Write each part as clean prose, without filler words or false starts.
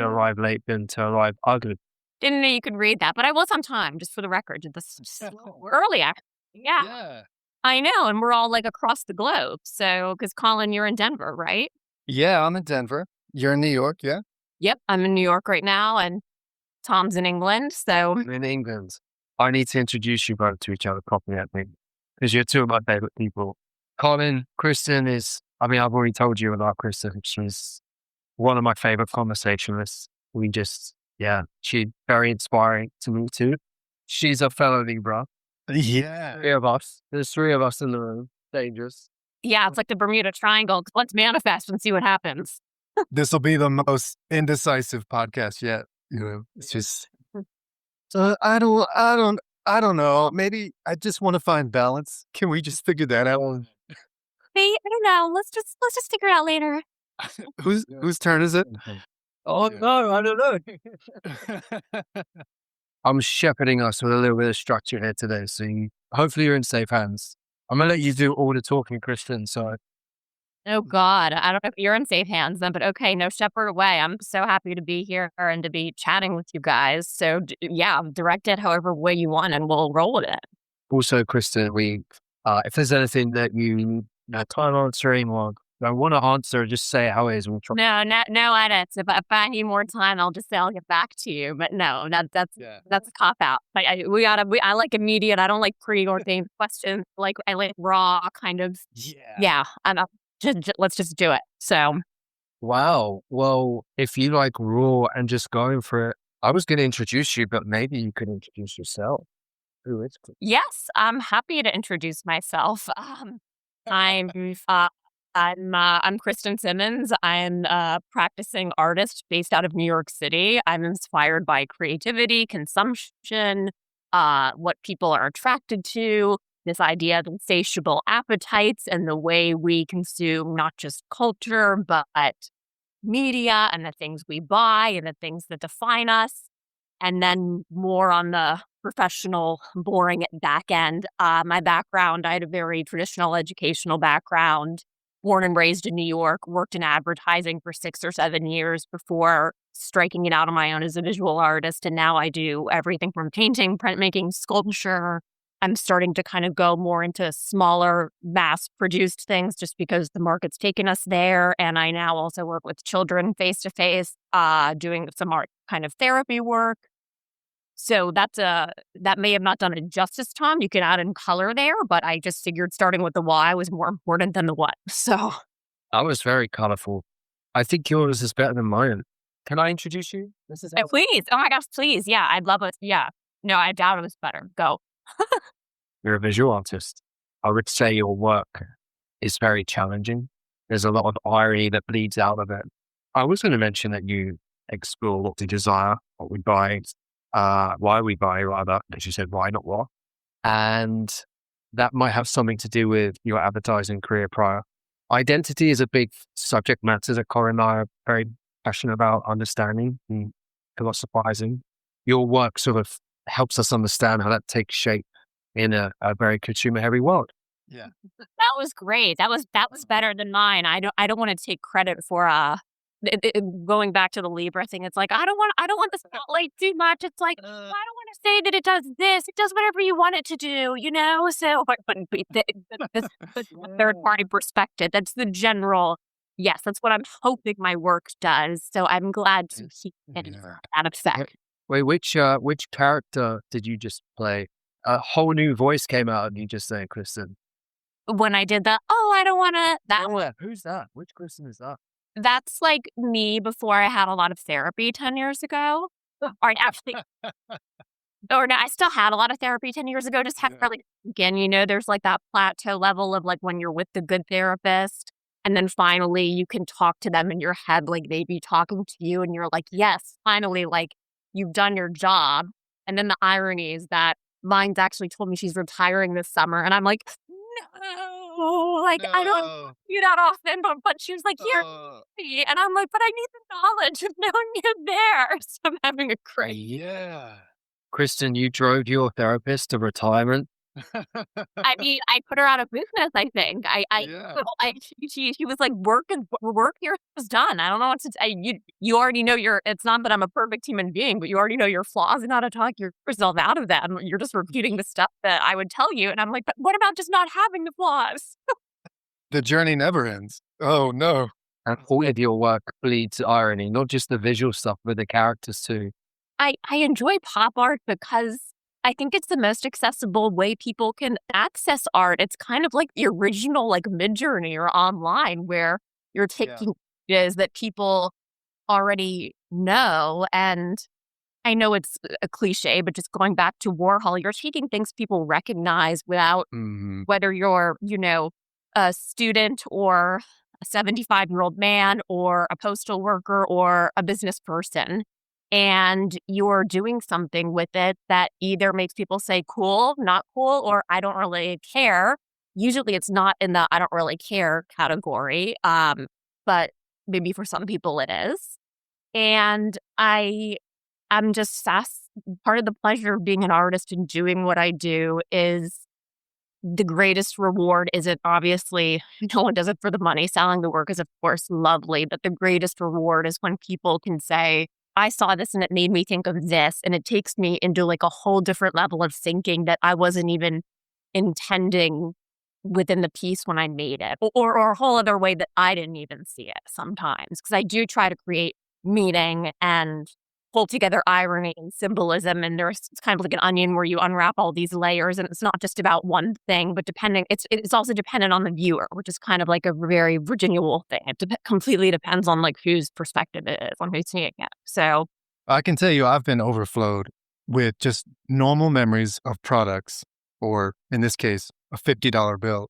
to arrive late than to arrive ugly. Didn't know you could read that, but I was on time, just for the record. This early, actually. Yeah, Yeah. I know, and we're all like across the globe. So, because Colin, you're in Denver, right? Yeah, I'm in Denver. You're in New York, yeah? Yep, I'm in New York right now, and Tom's in England. So, I'm in England. I need to introduce you both to each other properly, I think, because you're two of my favorite people. Colin, Kristin is, I mean, I've already told you about Kristin. She's one of my favorite conversationalists. She's very inspiring to me too. She's a fellow Libra. Yeah. Three of us. There's three of us in the room. Dangerous. yeah, it's like the Bermuda Triangle. Let's manifest and see what happens. This will be the most indecisive podcast yet. It's just, so I don't know. Maybe I just want to find balance. Can we just figure that out? Hey, I don't know. Let's just figure it out later. Whose turn is it? Oh, no, I don't know. I'm shepherding us with a little bit of structure here today. So hopefully you're in safe hands. I'm going to let you do all the talking, Kristin. So Oh God, I don't know if you're in safe hands then, but okay, no shepherd away. I'm so happy to be here and to be chatting with you guys. So yeah, direct it however way you want, and we'll roll with it. also, Kristin, if there's anything that you can't answer or don't want to answer, just say it how it is. We'll try. No edits. If I need more time, I'll just say I'll get back to you. But no, that's a cop out. I like immediate. I don't like preordained questions. I like raw kind of. Yeah. Let's just do it. So. Wow. Well, if you like raw and just going for it, I was going to introduce you, but maybe you could introduce yourself. Who is it? Yes, I'm happy to introduce myself. I'm Kristin Simmons. I'm a practicing artist based out of New York City. I'm inspired by creativity, consumption, what people are attracted to, this idea of insatiable appetites and the way we consume not just culture, but media and the things we buy and the things that define us. And then more on the professional, boring back end. My background, I had a very traditional educational background, born and raised in New York, worked in advertising for 6 or 7 years before striking it out on my own as a visual artist. And now I do everything from painting, printmaking, sculpture. I'm starting to kind of go more into smaller, mass-produced things just because the market's taken us there. And I now also work with children face-to-face, doing some art kind of therapy work. So that may have not done it justice, Tom. You can add in color there, but I just figured starting with the why was more important than the what. So That was very colorful. I think yours is better than mine. Can I introduce you? This is please. Oh my gosh, please. Yeah, I'd love it. Yeah. No, I doubt it was better. Go. You're a visual artist. I would say your work is very challenging. There's a lot of irony that bleeds out of it. I was going to mention that you explore what we desire, what we buy, why we buy rather, as you said, why not what. And that might have something to do with your advertising career prior. Identity is a big subject matter that Corinne and I are very passionate about understanding and philosophizing. Your work sort of helps us understand how that takes shape in a very consumer heavy world. Yeah. That was great. That was better than mine. I don't want to take credit for going back to the Libra thing. It's like I don't want the spotlight too much. It's like I don't want to say that it does this. It does whatever you want it to do, So, but the third party perspective. That's the general. Yes, that's what I'm hoping my work does. So I'm glad to keep getting that effect. Wait, which character did you just play? A whole new voice came out of you just saying, Kristin. When I did I don't want to. That who's that? Which Kristin is that? That's like me before I had a lot of therapy 10 years ago. Or actually, or no, I still had a lot of therapy 10 years ago. Just had really, again, there's like that plateau level of like when you're with the good therapist. And then finally you can talk to them in your head like they be talking to you. And you're like, yes, finally, like you've done your job. And then the irony is that mine's actually told me she's retiring this summer. And I'm like, no, like I don't do that often. But she was like, you're happy. And I'm like, but I need the knowledge of knowing you're there. So I'm having a crazy. Yeah. Kristin, you drove your therapist to retirement I mean, I put her out of business, I think. Yeah. She was like, work here is done. I don't know what to say. You already know it's not that I'm a perfect human being, but you already know your flaws and how to talk yourself out of them. You're just repeating the stuff that I would tell you. And I'm like, but what about just not having the flaws? The journey never ends. Oh, no. And all of your work bleeds irony, not just the visual stuff, but the characters too. I enjoy pop art because I think it's the most accessible way people can access art. It's kind of like the original like Midjourney or online where you're Yeah. taking images that people already know. And I know it's a cliche, but just going back to Warhol, you're taking things people recognize without Mhm. whether you're, a student or a 75-year-old man or a postal worker or a business person. And you're doing something with it that either makes people say cool, not cool, or I don't really care. Usually it's not in the I don't really care category. But maybe for some people it is. And I'm just part of the pleasure of being an artist and doing what I do is the greatest reward isn't obviously no one does it for the money. Selling the work is of course lovely, but the greatest reward is when people can say, I saw this and it made me think of this. And it takes me into like a whole different level of thinking that I wasn't even intending within the piece when I made it, or a whole other way that I didn't even see it sometimes. Because I do try to create meaning and pull together irony and symbolism. And it's kind of like an onion where you unwrap all these layers and it's not just about one thing, but it's also dependent on the viewer, which is kind of like a very Virginia Woolf thing. It completely depends on like whose perspective it is, on who's seeing it. So I can tell you I've been overflowed with just normal memories of products, or in this case, a $50 bill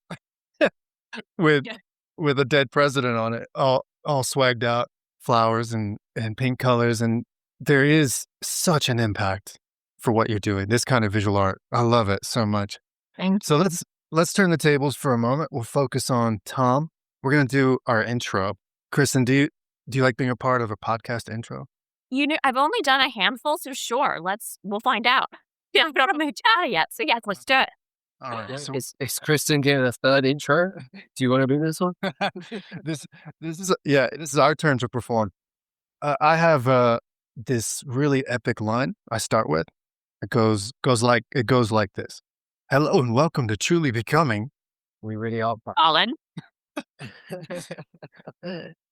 with yeah. with a dead president on it, all swagged out, flowers and pink colors, and there is such an impact for what you're doing. This kind of visual art, I love it so much. Thank So let's turn the tables for a moment. We'll focus on Tom. We're gonna do our intro. Kristen, do you like being a part of a podcast intro? I've only done a handful, so sure, we'll find out. Yeah, I don't have my data yet, so yes, let's do it. All right. So Is Kristen getting a third intro? Do you want to do this one? this this is our turn to perform. I have this really epic line I start with. It goes like this. Hello and welcome to Truly Becoming. We really are. Colin?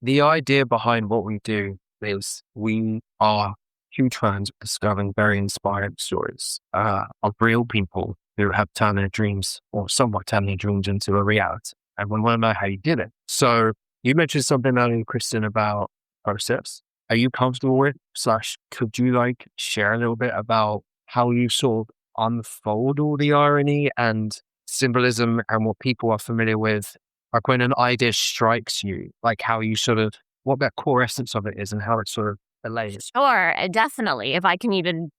The idea behind what we do is we are huge fans of discovering very inspiring stories of real people who have turned their dreams or somewhat turned their dreams into a reality. And we want to know how you did it. So you mentioned something earlier, Kristen, about process. Are you comfortable with / could you like share a little bit about how you sort of unfold all the irony and symbolism and what people are familiar with? Like when an idea strikes you, like how you sort of, what that core essence of it is and how it sort of relates. Sure, definitely. If I can even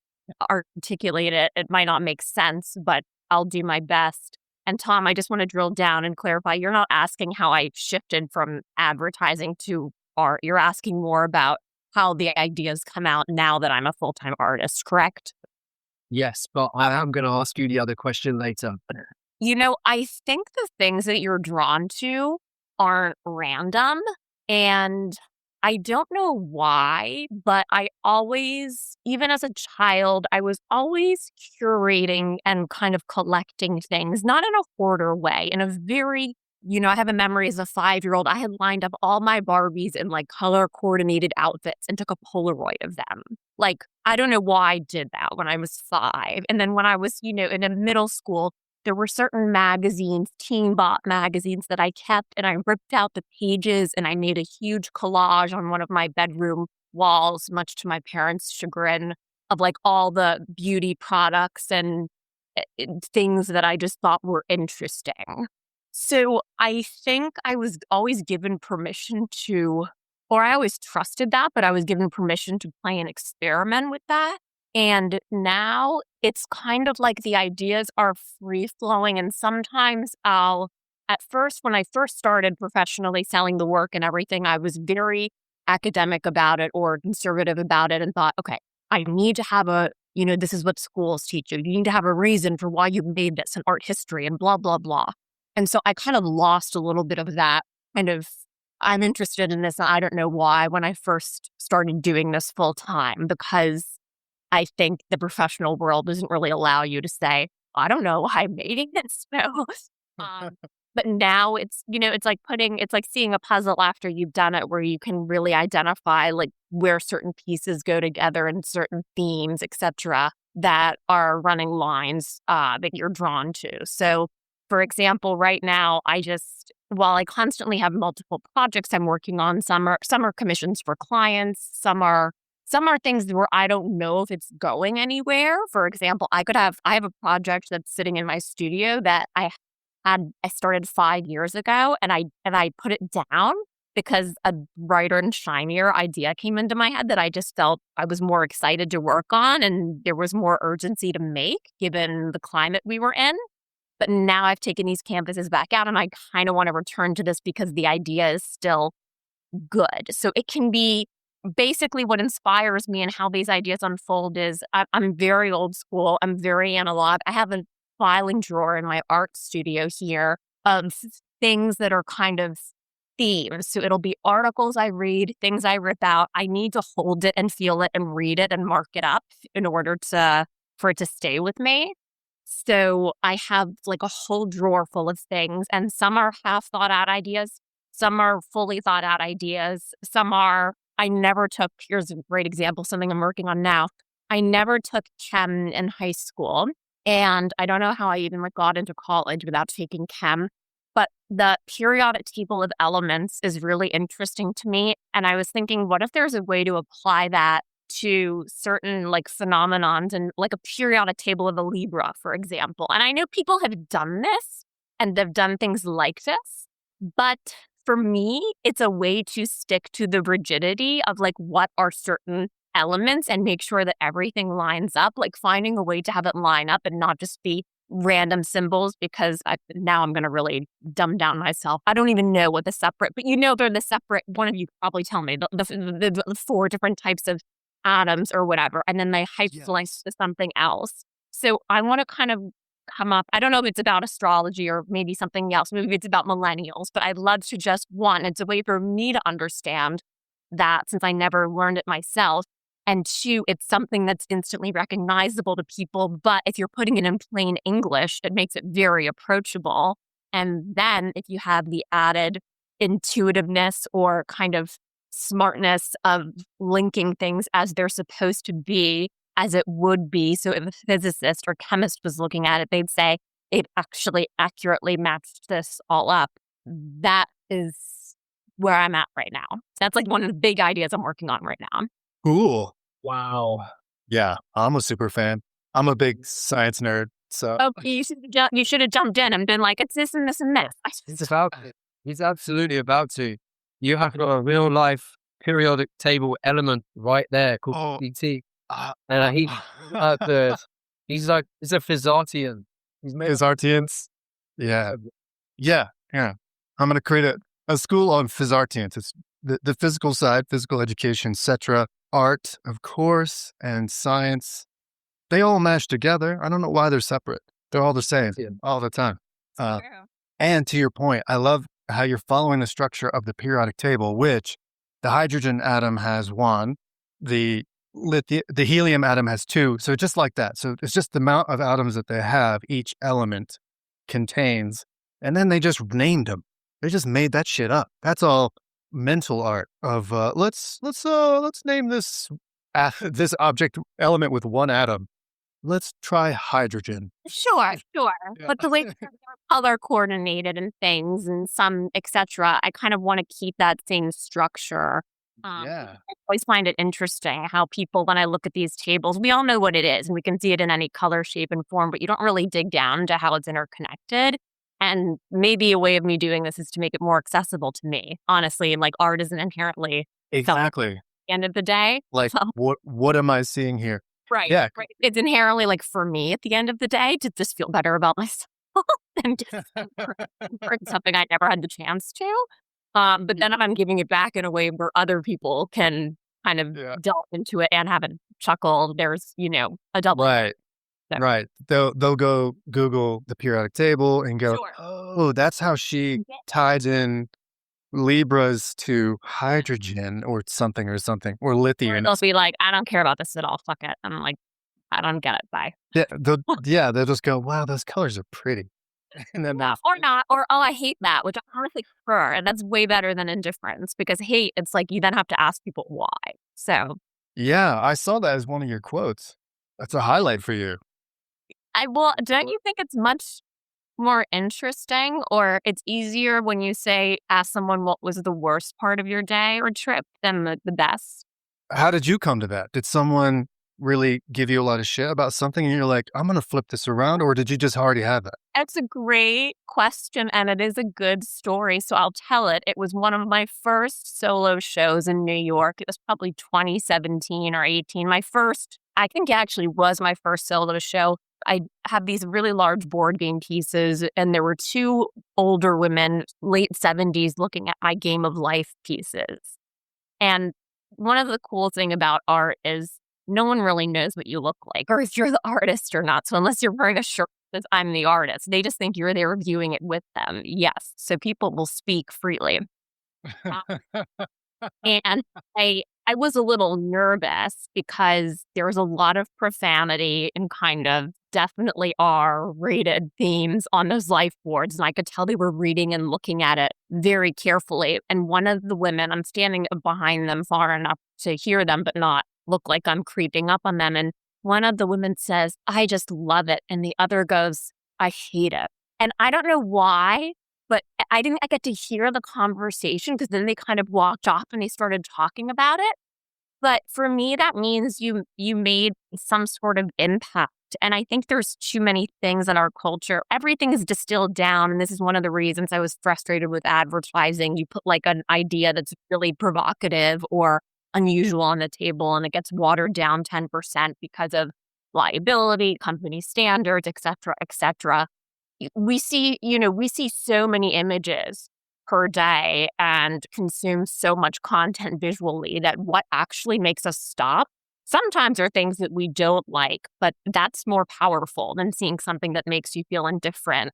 articulate it, it might not make sense, but I'll do my best. And Tom, I just want to drill down and clarify. You're not asking how I shifted from advertising to art. You're asking more about how the ideas come out now that I'm a full-time artist, correct? Yes, but I am going to ask you the other question later. I think the things that you're drawn to aren't random. And I don't know why, but I always, even as a child, I was always curating and kind of collecting things, not in a hoarder way, in a very, I have a memory as a 5-year-old, I had lined up all my Barbies in like color coordinated outfits and took a Polaroid of them. Like, I don't know why I did that when I was 5. And then when I was, in a middle school, there were certain magazines, teen bot magazines that I kept, and I ripped out the pages and I made a huge collage on one of my bedroom walls, much to my parents' chagrin, of like all the beauty products and things that I just thought were interesting. So I think I was always given permission to, or I always trusted that, but I was given permission to play and experiment with that. And now it's kind of like the ideas are free flowing. And sometimes at first, when I first started professionally selling the work and everything, I was very academic about it or conservative about it and thought, okay, I need to have a this is what schools teach you. You need to have a reason for why you made this in art history and blah, blah, blah. And so I kind of lost a little bit of that kind of, I'm interested in this. And I don't know why when I first started doing this full time, because I think the professional world doesn't really allow you to say, I don't know why I'm making this. So, um, but now it's like seeing a puzzle after you've done it, where you can really identify like where certain pieces go together and certain themes, etc., that are running lines that you're drawn to. So, for example, right now, while I constantly have multiple projects I'm working on, some are commissions for clients, some are things where I don't know if it's going anywhere. For example, I have a project that's sitting in my studio that I started 5 years ago, and I put it down because a brighter and shinier idea came into my head that I just felt I was more excited to work on, and there was more urgency to make given the climate we were in. But now I've taken these canvases back out, and I kind of want to return to this because the idea is still good. So it can be basically what inspires me and how these ideas unfold is I'm very old school. I'm very analog. I have a filing drawer in my art studio here of things that are kind of themes. So it'll be articles I read, things I rip out. I need to hold it and feel it and read it and mark it up in order for it to stay with me. So I have like a whole drawer full of things, and some are half thought out ideas. Some are fully thought out ideas. I never took, here's a great example, something I'm working on now. I never took chem in high school, and I don't know how I even got into college without taking chem, but the periodic table of elements is really interesting to me. And I was thinking, what if there's a way to apply that to certain like phenomenons and like a periodic table of a Libra, for example. And I know people have done this and they've done things like this, but for me, it's a way to stick to the rigidity of like what are certain elements and make sure that everything lines up, like finding a way to have it line up and not just be random symbols, because now I'm going to really dumb down myself. I don't even know what the separate, but they're the separate, one of you could probably tell me, the 4 different types of atoms or whatever, and then they hyperlink to something else. So I want to kind of come up, I don't know if it's about astrology or maybe something else, maybe it's about millennials, but I'd love to just, one, it's a way for me to understand that since I never learned it myself, and 2, it's something that's instantly recognizable to people, but if you're putting it in plain English, it makes it very approachable. And then if you have the added intuitiveness or kind of smartness of linking things as they're supposed to be, as it would be. So if a physicist or chemist was looking at it, they'd say it actually accurately matched this all up. That is where I'm at right now. That's like one of the big ideas I'm working on right now. Cool. Wow. Yeah, I'm a super fan. I'm a big science nerd. So Oh, you should have jumped in and been like, it's this and this and this. He's about to. He's absolutely about to. You have got a real life periodic table element right there called PT. And he's he's a Physartian. He's made Physartians. Yeah. Yeah. I'm going to create a school on Physartians. It's the physical side, physical education, etc. Art, of course, and science. They all mash together. I don't know why they're separate. They're all the same all the time. And to your point, I love how you're following the structure of the periodic table, which the hydrogen atom has 1, the helium atom has 2. So just like that. So it's just the amount of atoms that they have, each element contains, and then they just named them. They just made that shit up. That's all mental art of let's name this this object element with 1 atom. Let's try hydrogen. Sure. Yeah. But the way they're color coordinated and things and some, etc., I kind of want to keep that same structure. I always find it interesting how people, when I look at these tables, we all know what it is and we can see it in any color, shape, and form, but you don't really dig down to how it's interconnected. And maybe a way of me doing this is to make it more accessible to me, honestly. And like art isn't inherently Exactly. At the end of the day. Like, So, what am I seeing here? right. Yeah. Right. It's inherently like for me at the end of the day to just feel better about myself and just for something I never had the chance to. But then I'm giving it back in a way where other people can kind of Yeah. delve into it and have a chuckle. There's, a double. Right. So, Right. They'll go Google the periodic table and go, sure. oh, that's how she Yeah. tied in Libras to hydrogen or something or Or lithium. they'll be like, I don't care about this at all. Fuck it. I'm like, I don't get it. Bye. They'll just go, wow, those colors are pretty. And then Yeah, or not, or oh, I hate that, which I honestly prefer, and that's way better than indifference because hate, it's like you then have to ask people why. So yeah, I saw that as one of your quotes. That's a highlight for you. don't you think it's much more interesting, or it's easier when you say ask someone what was the worst part of your day or trip than the best? How did you come to that? Did someone really give you a lot of shit about something and you're like, I'm going to flip this around? Or did you just already have that? It's a great question, and it is a good story, so I'll tell it. It was one of my first solo shows in New York. It was probably 2017 or 18. I think it actually was my first solo show. I had these really large board game pieces, and there were two older women, late 70s, looking at my game of life pieces. And one of the cool thing about art is no one really knows what you look like or if you're the artist or not. So unless you're wearing a shirt that says I'm the artist, they just think you're there viewing it with them. Yes. So people will speak freely. And I was a little nervous because there was a lot of profanity and kind of definitely R-rated themes on those life boards. And I could tell they were reading and looking at it very carefully. And one of the women, I'm standing behind them far enough to hear them, but not look like I'm creeping up on them. And one of the women says, I just love it. And the other goes, I hate it. And I don't know why, but I didn't get to hear the conversation because then they kind of walked off and they started talking about it. But for me, that means you made some sort of impact. And I think there's too many things in our culture. Everything is distilled down. And this is one of the reasons I was frustrated with advertising. You put like an idea that's really provocative or unusual on the table and it gets watered down 10% because of liability, company standards, et cetera, et cetera. We see so many images per day and consume so much content visually that what actually makes us stop sometimes are things that we don't like, but that's more powerful than seeing something that makes you feel indifferent.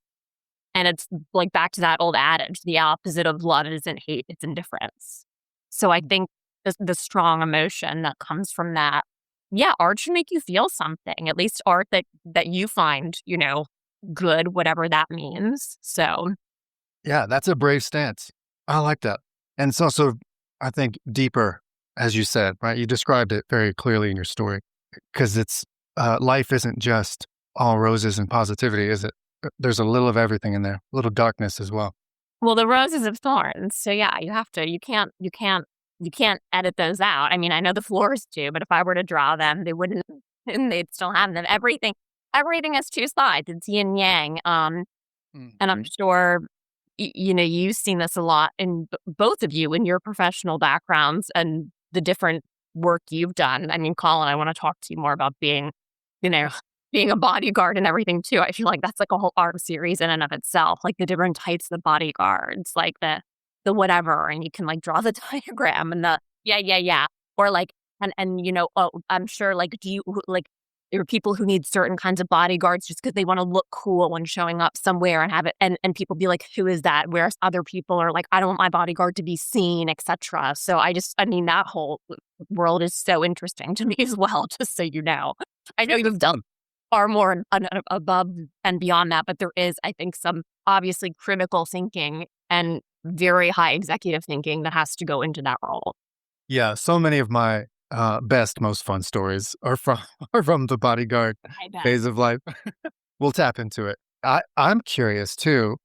And it's like back to that old adage, the opposite of love isn't hate, it's indifference. So I think the strong emotion that comes from that, yeah, art should make you feel something, at least art that you find, good, whatever that means. So Yeah, that's a brave stance. I like that. And it's also, I think, deeper, as you said, right? You described it very clearly in your story because it's life isn't just all roses and positivity, is it? There's a little of everything in there, a little darkness as well. well, the roses of thorns. So yeah, you can't edit those out. I mean, I know the floors do, but if I were to draw them, they wouldn't, and they'd still have them. Everything has two sides. It's yin yang. And I'm Mhm. sure, you've seen this a lot in both of you in your professional backgrounds and the different work you've done. I mean, Colin, I want to talk to you more about you know, being a bodyguard and everything too. I feel like that's like a whole art series in and of itself, like the different types of bodyguards, like the whatever, and you can like draw the diagram and the yeah, or like and oh, I'm sure like do you like there are people who need certain kinds of bodyguards just because they want to look cool when showing up somewhere and have it and people be like, who is that? Whereas other people are like, I don't want my bodyguard to be seen, etc. So I mean, that whole world is so interesting to me as well, just so you know. I know you've done far more above and beyond that, but there is, I think, some obviously critical thinking and very high executive thinking that has to go into that role. Yeah, so many of my best, most fun stories are from are from the bodyguard I bet. phase of life. We'll tap into it. I'm curious too,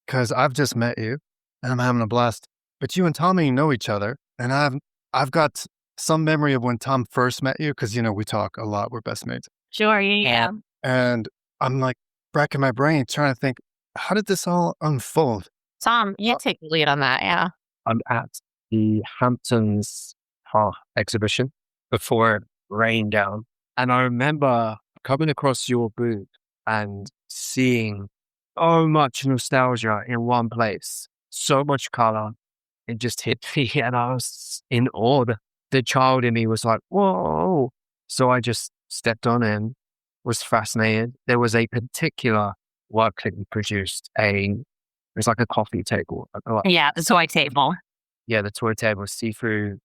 because I've just met you and I'm having a blast. But you and Tommy know each other, and I've got some memory of when Tom first met you, because we talk a lot. We're best mates, Sure, yeah. and I'm like racking my brain trying to think, how did this all unfold? Tom, you take the lead on that, yeah. I'm at the Hamptons exhibition before it rained down. And I remember coming across your booth and seeing so much nostalgia in one place, so much color. It just hit me and I was in awe. the child in me was like, whoa. So I just stepped on in, was fascinated. There was a particular work that he produced. It was like a coffee table. Yeah, the toy table. Yeah, the toy table, see through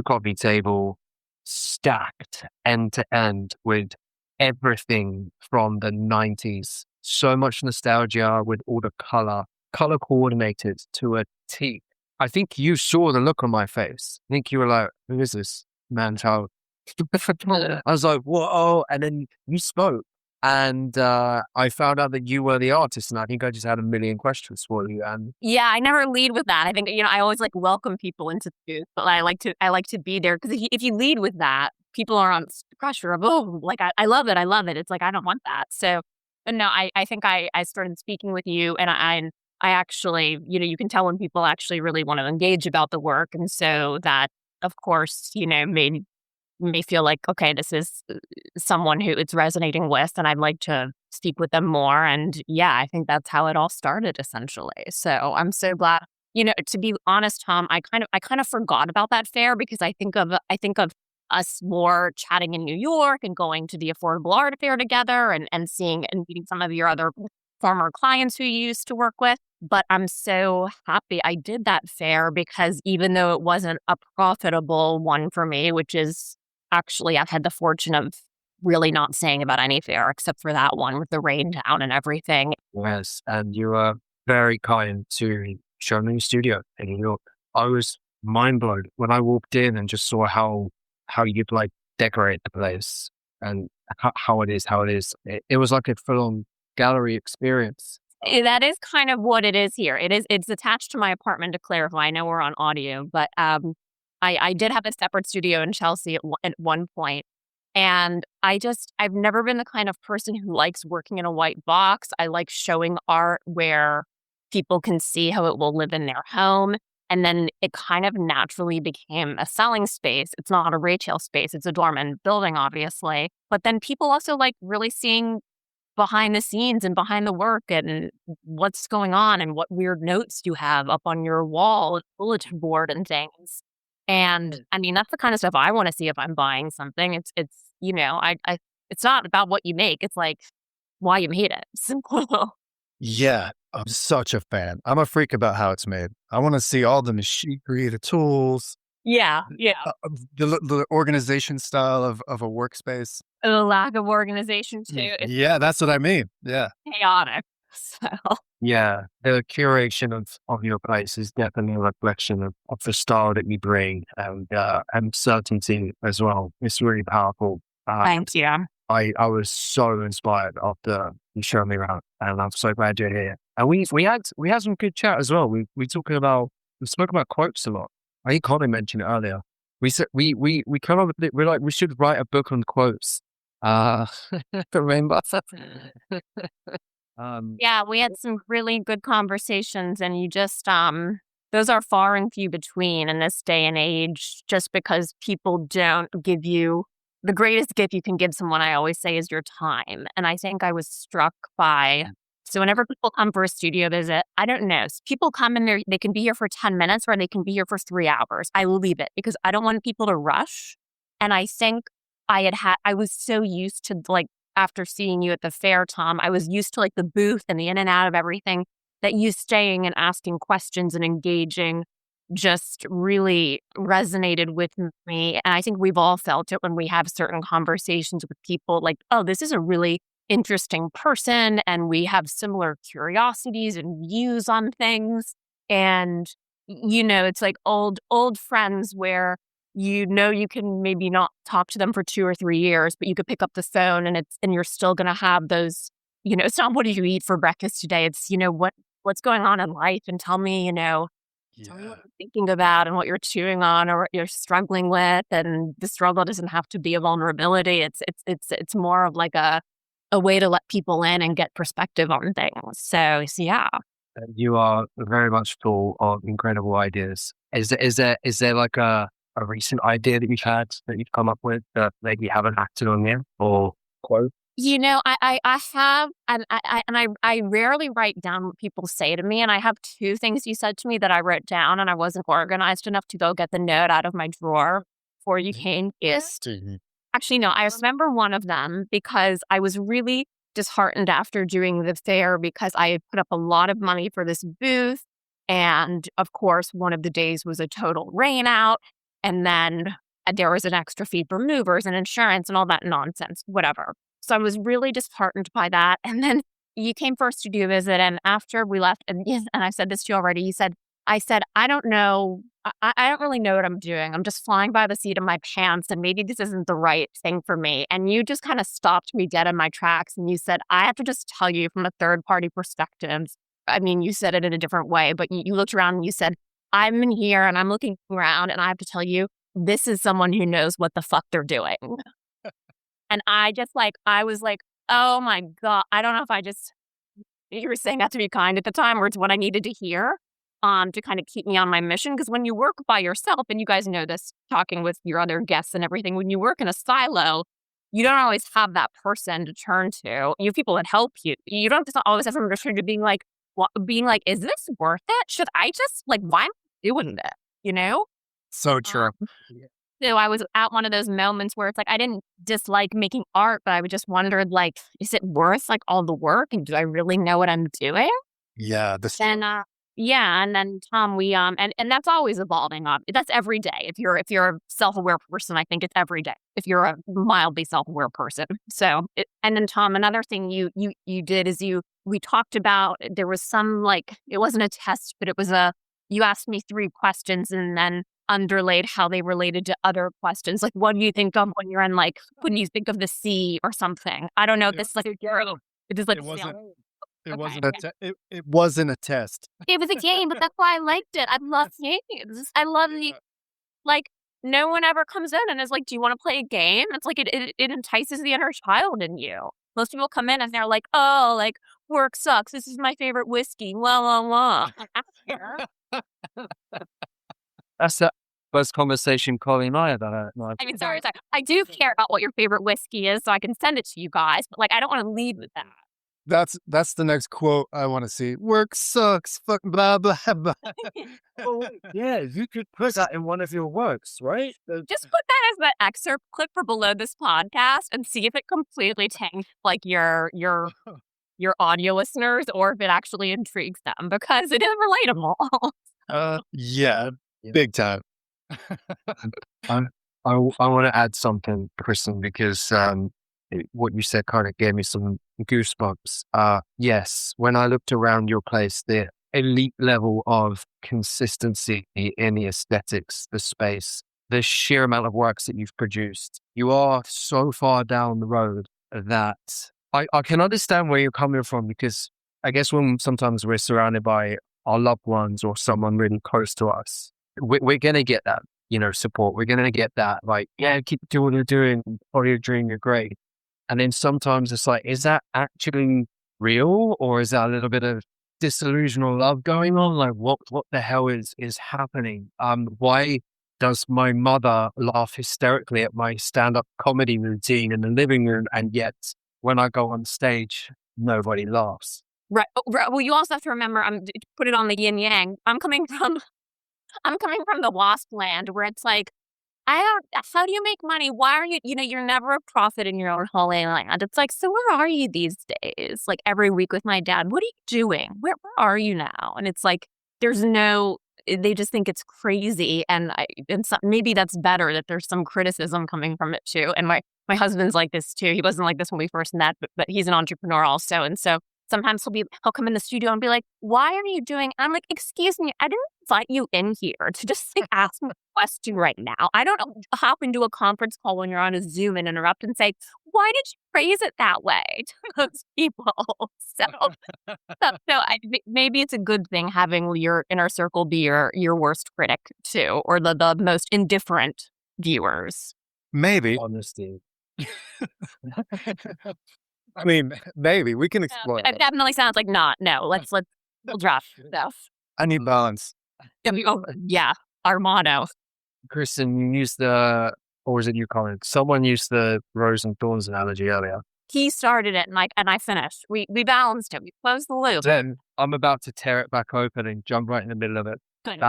coffee table, stacked end to end with everything from the 90s. So much nostalgia with all the color coordinated to a T. I think you saw the look on my face. I think you were like, who is this man child? I was like, whoa. And then you spoke. And I found out that you were the artist. And I think I just had a million questions for you. And Yeah, I never lead with that. I think, I always like welcome people into the booth, but I like to be there because if you lead with that, people are on pressure of, oh, like, I love it. I love it. It's like, I don't want that. So, but no, I think I started speaking with you and I actually, you can tell when people actually really want to engage about the work. And so that, of course, made me feel like, okay, this is someone who it's resonating with, and I'd like to speak with them more. And yeah, I think that's how it all started essentially. So I'm so glad. To be honest, Tom, I kind of forgot about that fair because I think of us more chatting in New York and going to the Affordable Art Fair together and seeing and meeting some of your other former clients who you used to work with. But I'm so happy I did that fair because even though it wasn't a profitable one for me, which is actually, I've had the fortune of really not saying about any fair except for that one with the rain down and everything. yes, and you were very kind to show me your studio in New York. I was mind blown when I walked in and just saw how you'd like decorate the place and how it is, how it is. It was like a full on gallery experience. That is kind of what it is here. It's attached to my apartment to clarify. I know we're on audio, but I did have a separate studio in Chelsea at one point. And I've never been the kind of person who likes working in a white box. I like showing art where people can see how it will live in their home. And then it kind of naturally became a selling space. It's not a retail space. It's a dormant building, obviously. But then people also like really seeing behind the scenes and behind the work and what's going on and what weird notes you have up on your wall, bulletin board and things. And I mean, that's the kind of stuff I want to see if I'm buying something. I it's not about what you make. It's like why you made it. Simple. Yeah, I'm such a fan. I'm a freak about how it's made. I want to see all the machinery, the tools, Yeah, yeah. the organization style of a workspace. The lack of organization too. It's Yeah, that's what I mean. Yeah. chaotic. So Yeah, the curation of your place is definitely a reflection of the style that you bring and certainty as well. It's really powerful. thank you. I was so inspired after you showed me around, and I'm so glad you're here. And we had some good chat as well. We spoke about quotes a lot. I think Colin mentioned it earlier. We said we come up with it. We're like we should write a book on quotes. Remember? Yeah, we had some really good conversations and you just those are far and few between in this day and age just because people don't give you the greatest gift you can give someone, I always say, is your time. And I think I was struck by so whenever people come for a studio visit, I don't know. People come in there, they can be here for 10 minutes or they can be here for 3 hours. I leave it because I don't want people to rush. And I think I was so used to like after seeing you at the fair, Tom, I was used to like the booth and the in and out of everything that you staying and asking questions and engaging just really resonated with me. And I think we've all felt it when we have certain conversations with people like, oh, this is a really interesting person and we have similar curiosities and views on things. And, it's like old friends where you can maybe not talk to them for 2 or 3 years, but you could pick up the phone and you're still going to have those, it's not what did you eat for breakfast today? It's, what's going on in life and tell me, tell me what you're thinking about and what you're chewing on or what you're struggling with. And the struggle doesn't have to be a vulnerability. It's more of like a way to let people in and get perspective on things. So yeah. And you are very much full of incredible ideas. Is there like a recent idea that you've had that you've come up with that maybe you haven't acted on yet or quote? I have, and I rarely write down what people say to me. And I have two things you said to me that I wrote down and I wasn't organized enough to go get the note out of my drawer. before you came east. Mhm. Actually, no, I remember one of them because I was really disheartened after doing the fair because I had put up a lot of money for this booth. And of course, one of the days was a total rain out. And then there was an extra fee for movers and insurance and all that nonsense, whatever. So I was really disheartened by that. And then you came for a studio visit. And after we left, and I said this to you already, I said, I don't know. I don't really know what I'm doing. I'm just flying by the seat of my pants and maybe this isn't the right thing for me. And you just kind of stopped me dead in my tracks. And you said, I have to just tell you from a third party perspective. I mean, you said it in a different way, but you looked around and you said, I'm in here and I'm looking around and I have to tell you, this is someone who knows what the fuck they're doing. And I was like, oh my God, I don't know if you were saying that to be kind at the time or it's what I needed to hear. To kind of keep me on my mission. Because when you work by yourself, and you guys know this, talking with your other guests and everything, when you work in a silo, you don't always have that person to turn to. You have people that help you. You don't always have someone to turn to being like, is this worth it? Should I just, why am I doing this? You know? So true. So I was at one of those moments where it's like, I didn't dislike making art, but I would just wondered, is it worth, all the work? And do I really know what I'm doing? Yeah. And, yeah, and then Tom, we and that's always evolving up. That's every day. If you're a self-aware person, I think it's every day. If you're a mildly self-aware person, and then Tom, another thing you did is we talked about there was some it wasn't a test, but it was you asked me 3 questions and then underlaid how they related to other questions. Like, what do you think of when you're in when you think of the sea or something? I don't know if this is a girl. It is It wasn't. It Okay, wasn't okay. it wasn't a test. It was a game, but that's why I liked it. I love games. I love the no one ever comes in and is like, "Do you want to play a game?" It's it entices the inner child in you. Most people come in and they're like, "Oh, work sucks. This is my favorite whiskey." La la la. That's the first conversation Colin and I had that night. I mean, sorry. I do care about what your favorite whiskey is, so I can send it to you guys. But I don't want to lead with that. That's the next quote I want to see. Work sucks. Fuck blah blah blah. Oh, yeah, you could put that in one of your works, right? Just put that as the excerpt clip for below this podcast and see if it completely tanks your audio listeners or if it actually intrigues them because it is relatable. Yeah, big time. I want to add something, Kristen, because what you said kind of gave me some goosebumps. Yes, when I looked around your place, the elite level of consistency in the aesthetics, the space, the sheer amount of works that you've produced, you are so far down the road that I can understand where you're coming from because I guess when sometimes we're surrounded by our loved ones or someone really close to us, we're going to get that, support. We're going to get that, yeah, keep doing what you're doing, or you're doing, you're great. And then sometimes it's is that actually real or is that a little bit of disillusional love going on? What the hell is happening? Why does my mother laugh hysterically at my stand-up comedy routine in the living room and yet when I go on stage, nobody laughs? Right. Well, you also have to remember, put it on the yin yang. I'm coming from the wasp land where it's how do you make money? Why are you're never a prophet in your own holy land. It's so where are you these days? Every week with my dad, what are you doing? Where are you now? And it's there's no, they just think it's crazy. And maybe that's better that there's some criticism coming from it too. And my husband's like this too. He wasn't like this when we first met, but he's an entrepreneur also. And so sometimes he'll come in the studio and be like, why are you doing? I'm like, excuse me, I didn't invite you in here to just ask me a question right now. I don't hop into a conference call when you're on a Zoom and interrupt and say, why did you phrase it that way to those people? So maybe it's a good thing having your inner circle be your worst critic too, or the most indifferent viewers. Maybe. Honesty. I mean, maybe we can explore. It definitely sounds like not. No, we'll drop stuff. I need balance. Yeah, our motto. Kristen, you used or was it you, Colin? Someone used the rose and thorns analogy earlier. He started it and I finished. We balanced it. We closed the loop. Then I'm about to tear it back open and jump right in the middle of it. Good.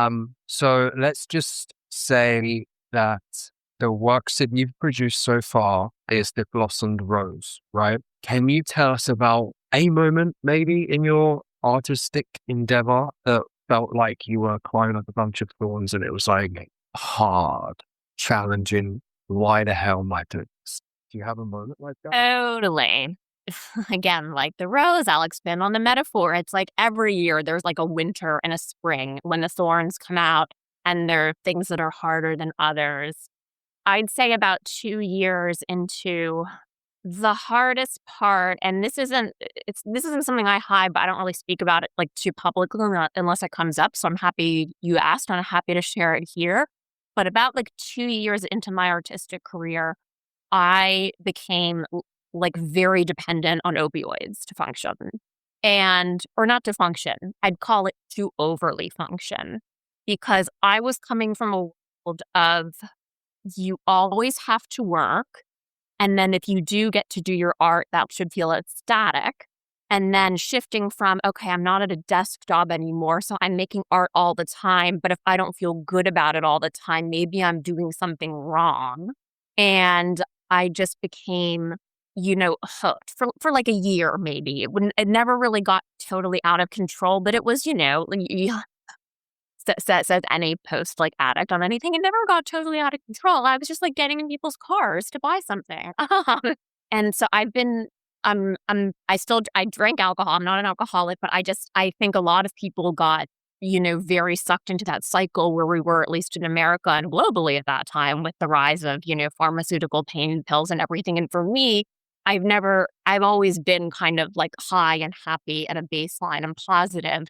So let's just say that the works that you've produced so far is the blossomed rose, right? Can you tell us about a moment maybe in your artistic endeavor that felt like you were climbing up a bunch of thorns and it was like hard, challenging? Why the hell am I doing this? Do you have a moment like that? Totally. Again, like the rose, I'll expand on the metaphor. It's like every year there's like a winter and a spring when the thorns come out and there are things that are harder than others. I'd say about 2 years into the hardest part, and this isn't something I hide, but I don't really speak about it like too publicly unless it comes up. So I'm happy you asked, and I'm happy to share it here. But about like 2 years into my artistic career, I became like very dependent on opioids to function. And or not to function. I'd call it to overly function because I was coming from a world of you always have to work. And then if you do get to do your art, that should feel ecstatic. And then shifting from, okay, I'm not at a desk job anymore, so I'm making art all the time. But if I don't feel good about it all the time, maybe I'm doing something wrong. And I just became, hooked for like a year, maybe. It never really got totally out of control, but it was, says any post like addict on anything. It never got totally out of control. I was just like getting in people's cars to buy something. And so I've been, I drink alcohol. I'm not an alcoholic, but I think a lot of people got, very sucked into that cycle where we were, at least in America and globally at that time, with the rise of, pharmaceutical pain pills and everything. And for me, I've always been kind of like high and happy at a baseline and positive,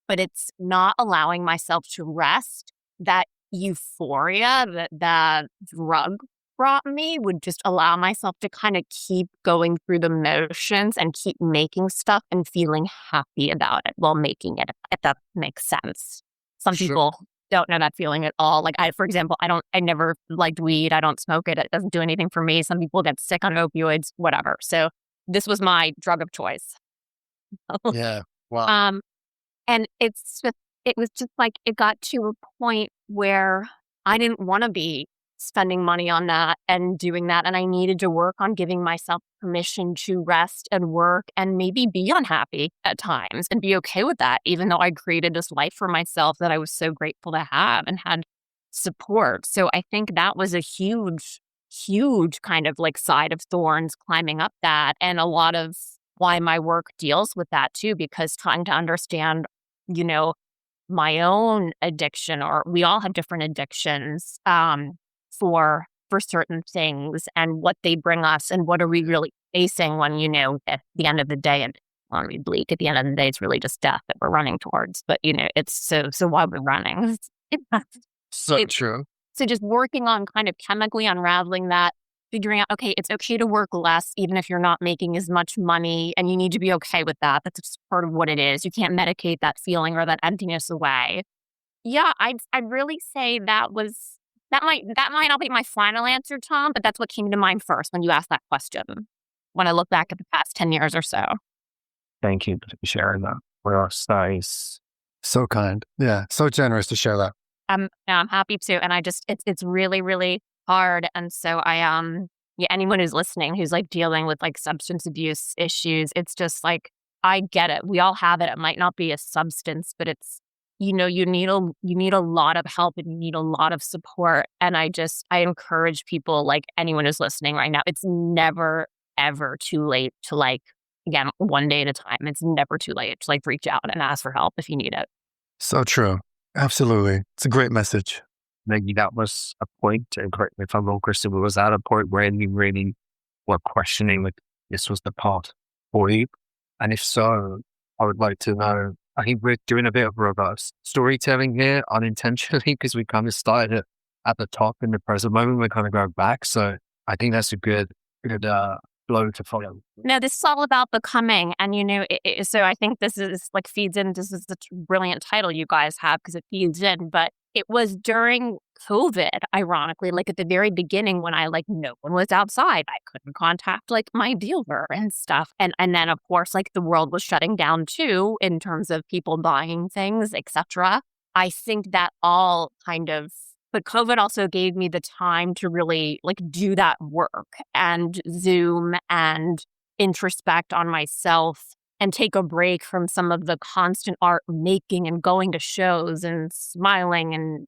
but it's not allowing myself to rest. That euphoria that the drug brought me would just allow myself to kind of keep going through the motions and keep making stuff and feeling happy about it while making it, if that makes sense. Some Sure. people don't know that feeling at all. Like for example, I never liked weed. I don't smoke it. It doesn't do anything for me. Some people get sick on opioids, whatever. So this was my drug of choice. Yeah. Wow. And it was just like it got to a point where I didn't want to be spending money on that and doing that. And I needed to work on giving myself permission to rest and work and maybe be unhappy at times and be okay with that, even though I created this life for myself that I was so grateful to have and had support. So I think that was a huge kind of like side of thorns climbing up that, and a lot of why my work deals with that too, because trying to understand, my own addiction, or we all have different addictions, for certain things and what they bring us and what are we really facing when, at the end of the day, and want to be bleak, at the end of the day, it's really just death that we're running towards. But, it's so why we're running. So true. So just working on kind of chemically unraveling that, figuring out, okay, it's okay to work less, even if you're not making as much money, and you need to be okay with that. That's just part of what it is. You can't medicate that feeling or that emptiness away. Yeah, I'd really say that might not be my final answer, Tom, but that's what came to mind first when you asked that question. When I look back at the past 10 years or so. Thank you for sharing that with us. That is So kind. Yeah. So generous to share that. I'm happy to, and it's really, really hard. And so anyone who's listening who's like dealing with like substance abuse issues, it's just like, I get it. We all have it. It might not be a substance, but it's, you need a lot of help and you need a lot of support. And I encourage people, like anyone who's listening right now, it's never, ever too late to like, again, one day at a time. It's never too late to like reach out and ask for help if you need it. So true. Absolutely. It's a great message. maybe that was a point, and correct me if I'm wrong, Kristin, but was that a point where you really were questioning like this was the path for you? And if so, I would like to know. I think we're doing a bit of reverse storytelling here unintentionally because we kind of started it at the top in the present moment. We're kind of going back. So I think that's a good flow to follow. No, this is all about becoming. And, so I think this is like feeds in. This is the brilliant title you guys have because it feeds in. But it was during COVID, ironically, like at the very beginning when no one was outside. I couldn't contact like my dealer and stuff. And then, of course, like the world was shutting down too in terms of people buying things, etc. I think that all kind of But COVID also gave me the time to really like do that work and Zoom and introspect on myself and take a break from some of the constant art making and going to shows and smiling and,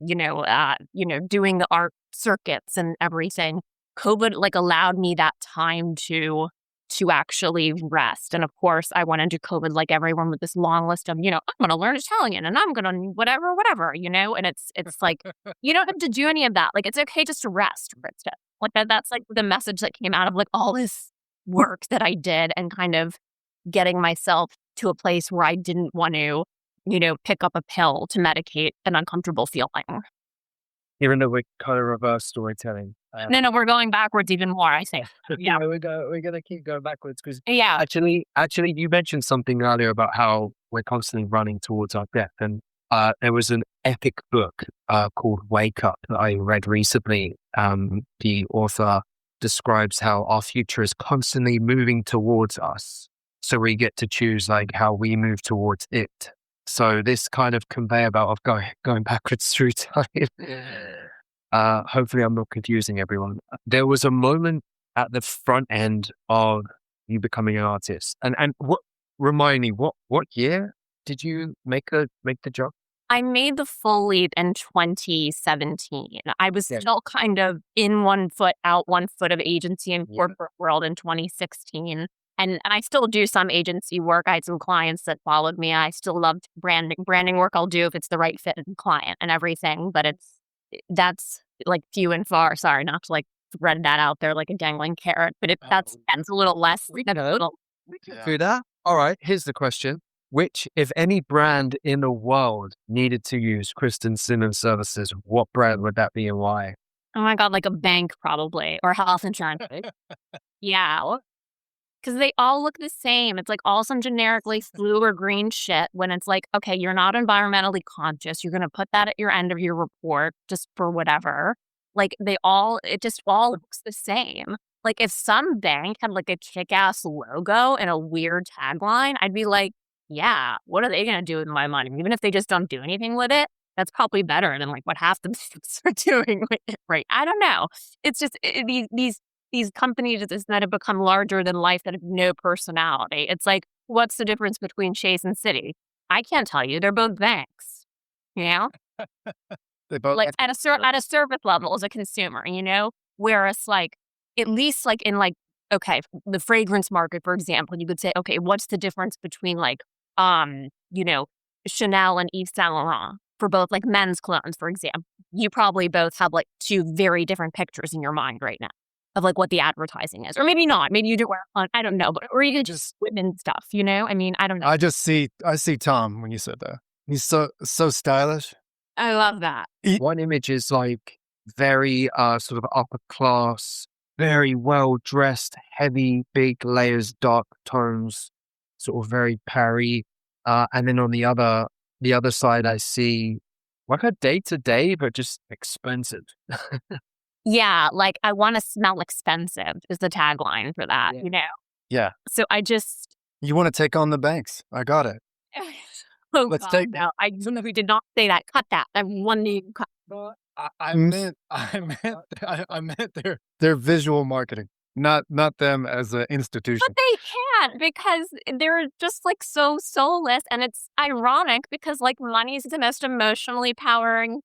doing the art circuits and everything. COVID like allowed me that time to actually rest. And of course, I went into COVID like everyone with this long list of, I'm going to learn Italian and I'm going to whatever, and it's like, you don't have to do any of that. Like, it's okay just to rest, Krista. Like that's like the message that came out of like all this work that I did and kind of getting myself to a place where I didn't want to, pick up a pill to medicate an uncomfortable feeling. Even though we're kind of reverse storytelling. No, we're going backwards even more, I think. Yeah. We're going to keep going backwards because Yeah. actually, you mentioned something earlier about how we're constantly running towards our death. And there was an epic book called Wake Up that I read recently. The author describes how our future is constantly moving towards us. So we get to choose like how we move towards it. So this kind of conveyor belt of going backwards through time. Hopefully I'm not confusing everyone. There was a moment at the front end of you becoming an artist. And remind me, what year did you make the jump? I made the full leap in 2017. I was still kind of in one foot out, one foot of agency and corporate world in 2016. And I still do some agency work. I had some clients that followed me. I still loved branding work I'll do if it's the right fit and client and everything. But that's like few and far. Sorry, not to like thread that out there like a dangling carrot. But that's a little less. We can do that. All right. Here's the question. Which, if any brand in the world needed to use Kristin Simmons services, what brand would that be and why? Oh my God, like a bank probably, or health insurance. Yeah. Because they all look the same. It's like all some generically blue or green shit when it's like, okay, you're not environmentally conscious. You're going to put that at your end of your report just for whatever. Like it just all looks the same. Like if some bank had like a kick-ass logo and a weird tagline, I'd be like, yeah, what are they going to do with my money? Even if they just don't do anything with it, that's probably better than like what half the banks are doing with it, right? I don't know. It's just these companies that have become larger than life that have no personality. It's like, what's the difference between Chase and Citi? I can't tell you. They're both banks. You know? They both like at a service level as a consumer, Whereas like at least like in like, okay, the fragrance market, for example, you could say, okay, what's the difference between like Chanel and Yves Saint Laurent for both like men's clones, for example? You probably both have like two very different pictures in your mind right now of like what the advertising is, or maybe not. Maybe you do wear on, I don't know, but or you could just women stuff, I mean, I don't know. I see Tom when you said that. He's so stylish. I love that. One image is like very sort of upper class, very well dressed, heavy, big layers, dark tones, sort of very Paris. And then on the other side, I see like a day to day, but just expensive. Yeah, like I want to smell expensive is the tagline for that, Yeah. So I just You want to take on the banks. I got it. Oh, Let's God, take no. I don't know if we did not say that. Cut that. I one need cut. I meant their visual marketing, not them as an institution. But they can't because they're just like so soulless, and it's ironic because like money is the most emotionally empowering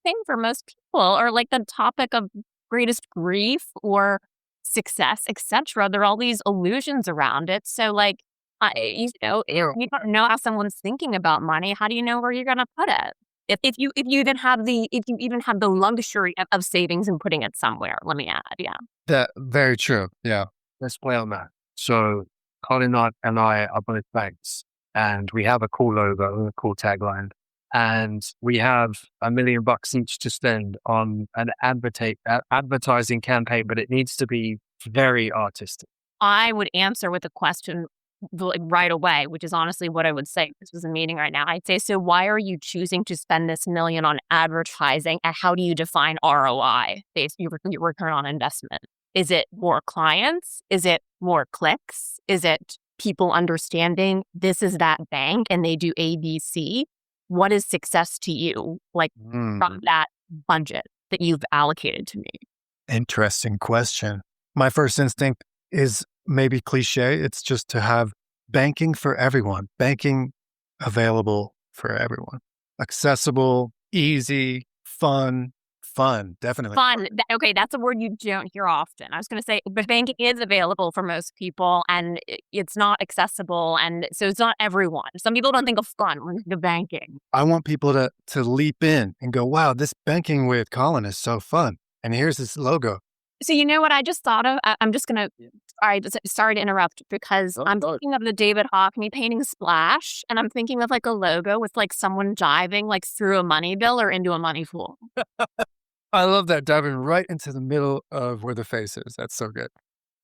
thing for most people, or like the topic of greatest grief or success, etc. There are all these illusions around it. So like, you don't know how someone's thinking about money. How do you know where you're going to put it? If you even have the luxury of savings and putting it somewhere, let me add, yeah. That very true. Yeah. Let's play on that. So Colin and I are both banks, and we have a cool logo, a cool tagline, and we have $1 million each to spend on an advertising campaign, but it needs to be very artistic. I would answer with a question right away, which is honestly what I would say. If this was a meeting right now. I'd say, so why are you choosing to spend this $1 million on advertising? And how do you define ROI, based your return on investment? Is it more clients? Is it more clicks? Is it people understanding this is that bank and they do ABC? What is success to you? Like from that budget that you've allocated to me? Interesting question. My first instinct is maybe cliche. It's just to have banking for everyone, banking available for everyone, accessible, easy, fun, definitely. Fun. Okay, that's a word you don't hear often. I was going to say, but banking is available for most people, and it's not accessible, and so it's not everyone. Some people don't think of fun when they think of banking. I want people to leap in and go, wow, this banking with Colin is so fun. And here's this logo. So you know what I just thought of? I'm just going to, sorry to interrupt, because I'm thinking of the David Hockney painting Splash, and I'm thinking of like a logo with like someone diving like through a money bill or into a money pool. I love that, diving right into the middle of where the face is. That's so good.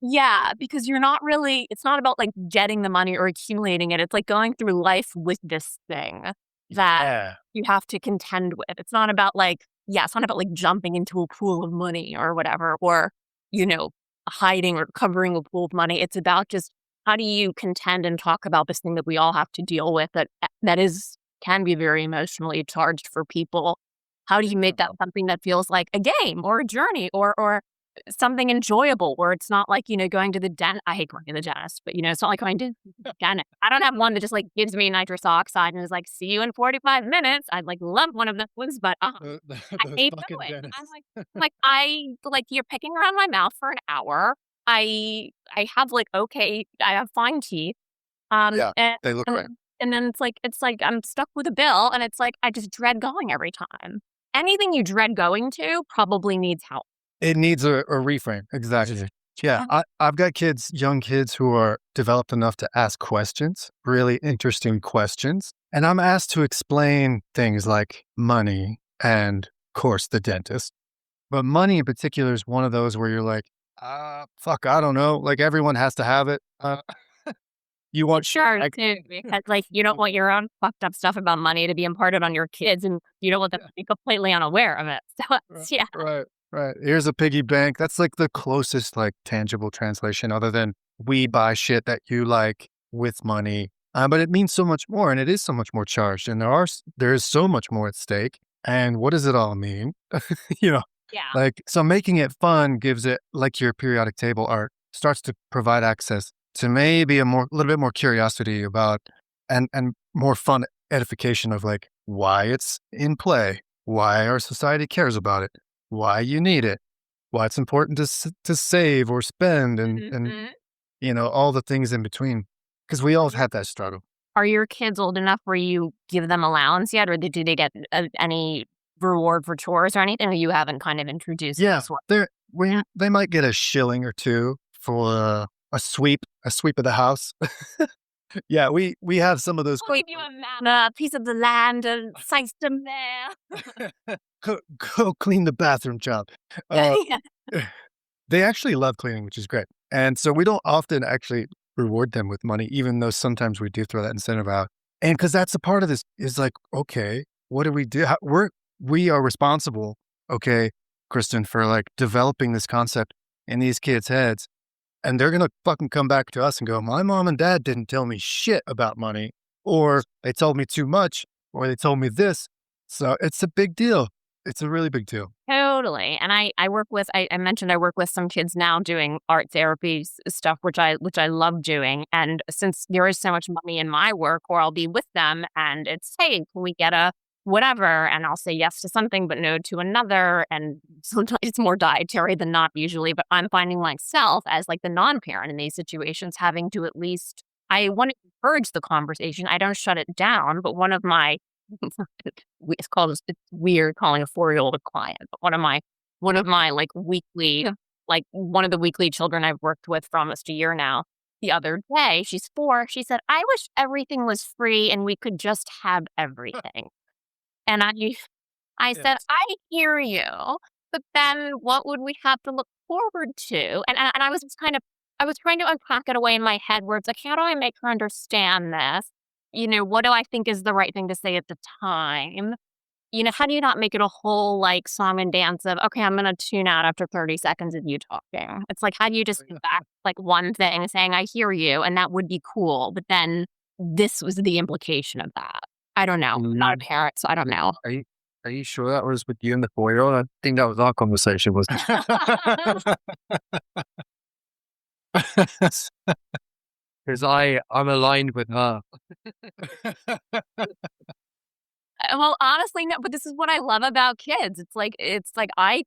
Yeah, because you're not really, it's not about like getting the money or accumulating it. It's like going through life with this thing that Yeah. you have to contend with. It's not about like, yeah, it's not about like jumping into a pool of money or whatever, or, you know, hiding or covering a pool of money. It's about just how do you contend and talk about this thing that we all have to deal with that is, can be very emotionally charged for people. How do you make that something that feels like a game or a journey or something enjoyable, where it's not like, you know, going to the dentist. I hate going to the dentist, but, you know, it's not like going to the dentist. I don't have one that just like gives me nitrous oxide and is like, see you in 45 minutes. I'd like love one of those, but I hate going. I like, you're picking around my mouth for an hour. I have like, okay, I have fine teeth. Yeah, And, they look right. and then it's like I'm stuck with a bill, and it's like I just dread going every time. Anything you dread going to probably needs help. It needs a reframe. Exactly. Yeah. I've got kids, young kids who are developed enough to ask questions, really interesting questions. And I'm asked to explain things like money and, of course, the dentist. But money in particular is one of those where you're like, fuck, I don't know. Like everyone has to have it. You want Sure, too, because like you don't want your own fucked up stuff about money to be imparted on your kids, and you don't want them to be completely unaware of it. So yeah, Right. Here's a piggy bank. That's like the closest like tangible translation other than we buy shit that you like with money. But it means so much more, and it is so much more charged, and there is so much more at stake. And what does it all mean? you know, yeah. like, so making it fun gives it, like your periodic table art, starts to provide access to maybe a little bit more curiosity about and more fun edification of like why it's in play, why our society cares about it, why you need it, why it's important to save or spend, and you know, all the things in between, because we all have had that struggle. Are your kids old enough where you give them allowance yet, or do they get any reward for chores or anything? Or you haven't kind of introduced Yeah, this one? they might get a shilling or two for a sweep of the house. Yeah, we have some of those. I'll give you a piece of the land and slice them there. Go clean the bathroom, child. Yeah. They actually love cleaning, which is great. And so we don't often actually reward them with money, even though sometimes we do throw that incentive out. And because that's a part of this is like, okay, what do we do? We are responsible, okay, Kristin, for like developing this concept in these kids' heads. And they're going to fucking come back to us and go, my mom and dad didn't tell me shit about money, or they told me too much, or they told me this. So it's a big deal. It's a really big deal. Totally. And I work with, I mentioned I work with some kids now doing art therapy stuff, which I love doing. And since there is so much money in my work, or I'll be with them and it's, hey, can we get a whatever? And I'll say yes to something, but no to another. And sometimes it's more dietary than not usually, but I'm finding myself as like the non-parent in these situations having to at least, I want to encourage the conversation. I don't shut it down, but one of my, it's weird calling a 4-year-old a client, but one of my like weekly, like one of the weekly children I've worked with for almost a year now, the other day, she's 4, she said, I wish everything was free and we could just have everything. And I said, I hear you, but then what would we have to look forward to? And I was just I was trying to unpack it away in my head where it's like, how do I make her understand this? You know, what do I think is the right thing to say at the time? You know, how do you not make it a whole like song and dance of, okay, I'm going to tune out after 30 seconds of you talking. It's like, how do you just get back like one thing saying, I hear you, and that would be cool. But then this was the implication of that. I don't know. I'm not a parent, so I don't know. Are you sure that was with you and the 4-year-old? I think that was our conversation, wasn't it? Because I'm aligned with her. Well, honestly, no, but this is what I love about kids. It's like I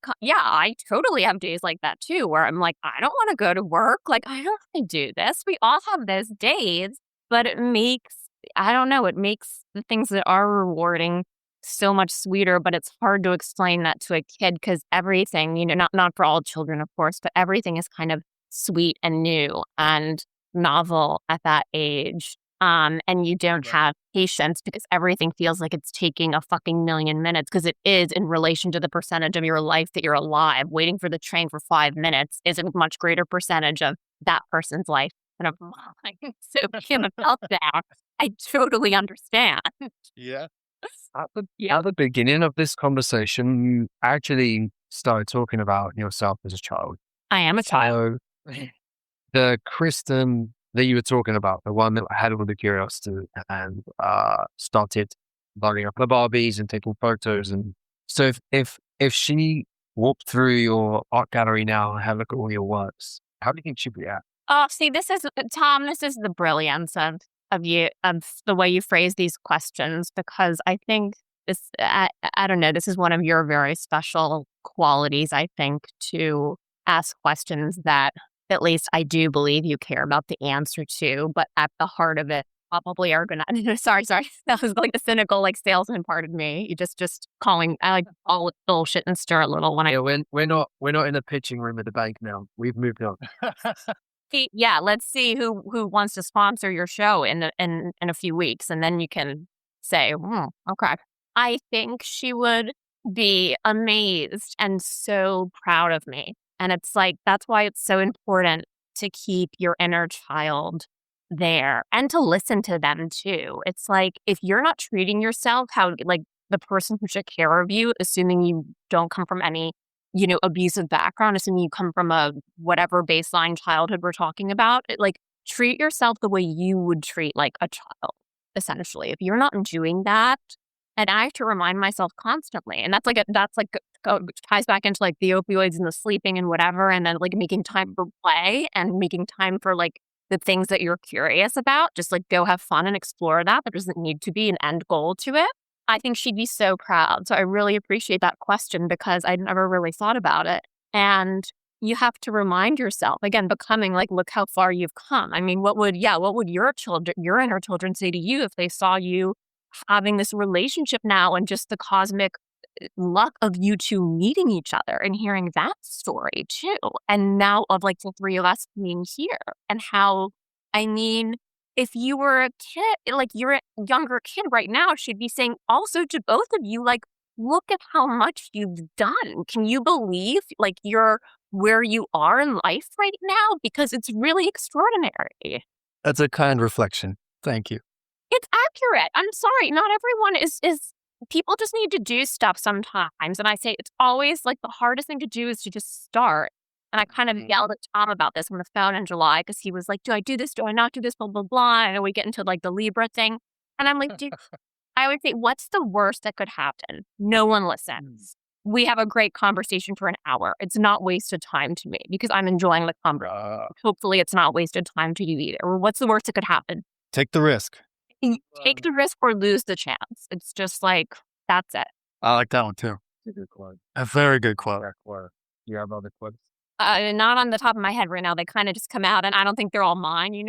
totally have days like that too, where I'm like, I don't want to go to work. Like, I don't want to do this. We all have those days, but I don't know, it makes the things that are rewarding so much sweeter, but it's hard to explain that to a kid because everything, not for all children, of course, but everything is kind of sweet and new and novel at that age. And you don't have patience because everything feels like it's taking a fucking million minutes because it is in relation to the percentage of your life that you're alive. Waiting for the train for 5 minutes is a much greater percentage of that person's life than of mine. So Kim meltdown. I totally understand. Yeah. At the beginning of this conversation, you actually started talking about yourself as a child. I am a child. So the Kristin that you were talking about, the one that had all the curiosity and started loading up the Barbies and taking photos. And so if she walked through your art gallery now and had a look at all your works, how do you think she'd react? Oh, see, this is Tom. This is the brilliance of you of the way you phrase these questions because I think I don't know. This is one of your very special qualities. I think to ask questions that at least I do believe you care about the answer to, but at the heart of it, probably are gonna. Sorry, that was like the cynical, like salesman part of me. You just calling. I like all bullshit and stir a little when I. Yeah, we're not in a pitching room at the bank now. We've moved on. Yeah, let's see who wants to sponsor your show in a few weeks, and then you can say, okay. I think she would be amazed and so proud of me. And it's like, that's why it's so important to keep your inner child there and to listen to them too. It's like, if you're not treating yourself how, like, the person who should care of you, assuming you don't come from any, abusive background, assuming you come from a whatever baseline childhood we're talking about, like, treat yourself the way you would treat like a child, essentially. If you're not doing that, and I have to remind myself constantly. And that's ties back into like the opioids and the sleeping and whatever. And then like making time for play and making time for like the things that you're curious about. Just like go have fun and explore that. There doesn't need to be an end goal to it. I think she'd be so proud. So I really appreciate that question because I'd never really thought about it. And you have to remind yourself, again, becoming like, look how far you've come. I mean, what would your inner children say to you if they saw you having this relationship now and just the cosmic luck of you two meeting each other and hearing that story too. And now of like the three of us being here and how, I mean, if you were a kid, like you're a younger kid right now, she'd be saying also to both of you, like, look at how much you've done. Can you believe like you're where you are in life right now? Because it's really extraordinary. That's a kind reflection. Thank you. It's accurate. I'm sorry. Not everyone is people just need to do stuff sometimes. And I say it's always like the hardest thing to do is to just start. And I kind of yelled at Tom about this on the phone in July because he was like, do I do this? Do I not do this? Blah, blah, blah. And we get into like the Libra thing. And I'm like, dude, I would say, what's the worst that could happen? No one listens. We have a great conversation for an hour. It's not wasted time to me because I'm enjoying the conversation. Hopefully it's not wasted time to you either. Or what's the worst that could happen? Take the risk. Take the risk or lose the chance. It's just like, that's it. I like that one too. It's a good quote. A very good quote. You have other quotes? Not on the top of my head right now. They kind of just come out, and I don't think they're all mine.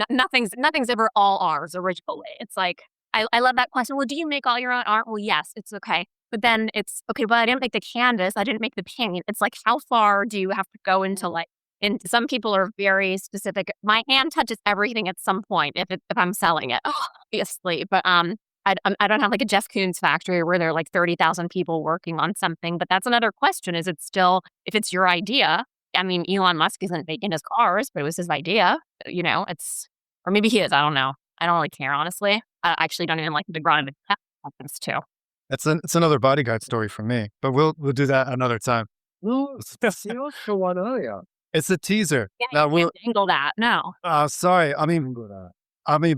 Nothing's ever all ours originally. It's like I love that question. Well, do you make all your own art? Well, yes, it's okay. But then it's okay. Well, I didn't make the canvas. I didn't make the paint. It's like, how far do you have to go into like? And some people are very specific. My hand touches everything at some point if I'm selling it, obviously. But I don't have like a Jeff Koons factory where there are like 30,000 people working on something. But that's another question. Is it still, if it's your idea? I mean, Elon Musk isn't making his cars, but it was his idea. Or maybe he is. I don't know. I don't really care, honestly. I actually don't even like the grind that happens too. It's another bodyguard story for me, but we'll do that another time. For one earlier. It's a teaser. Yeah, now you can't dangle that. No. Sorry. I mean,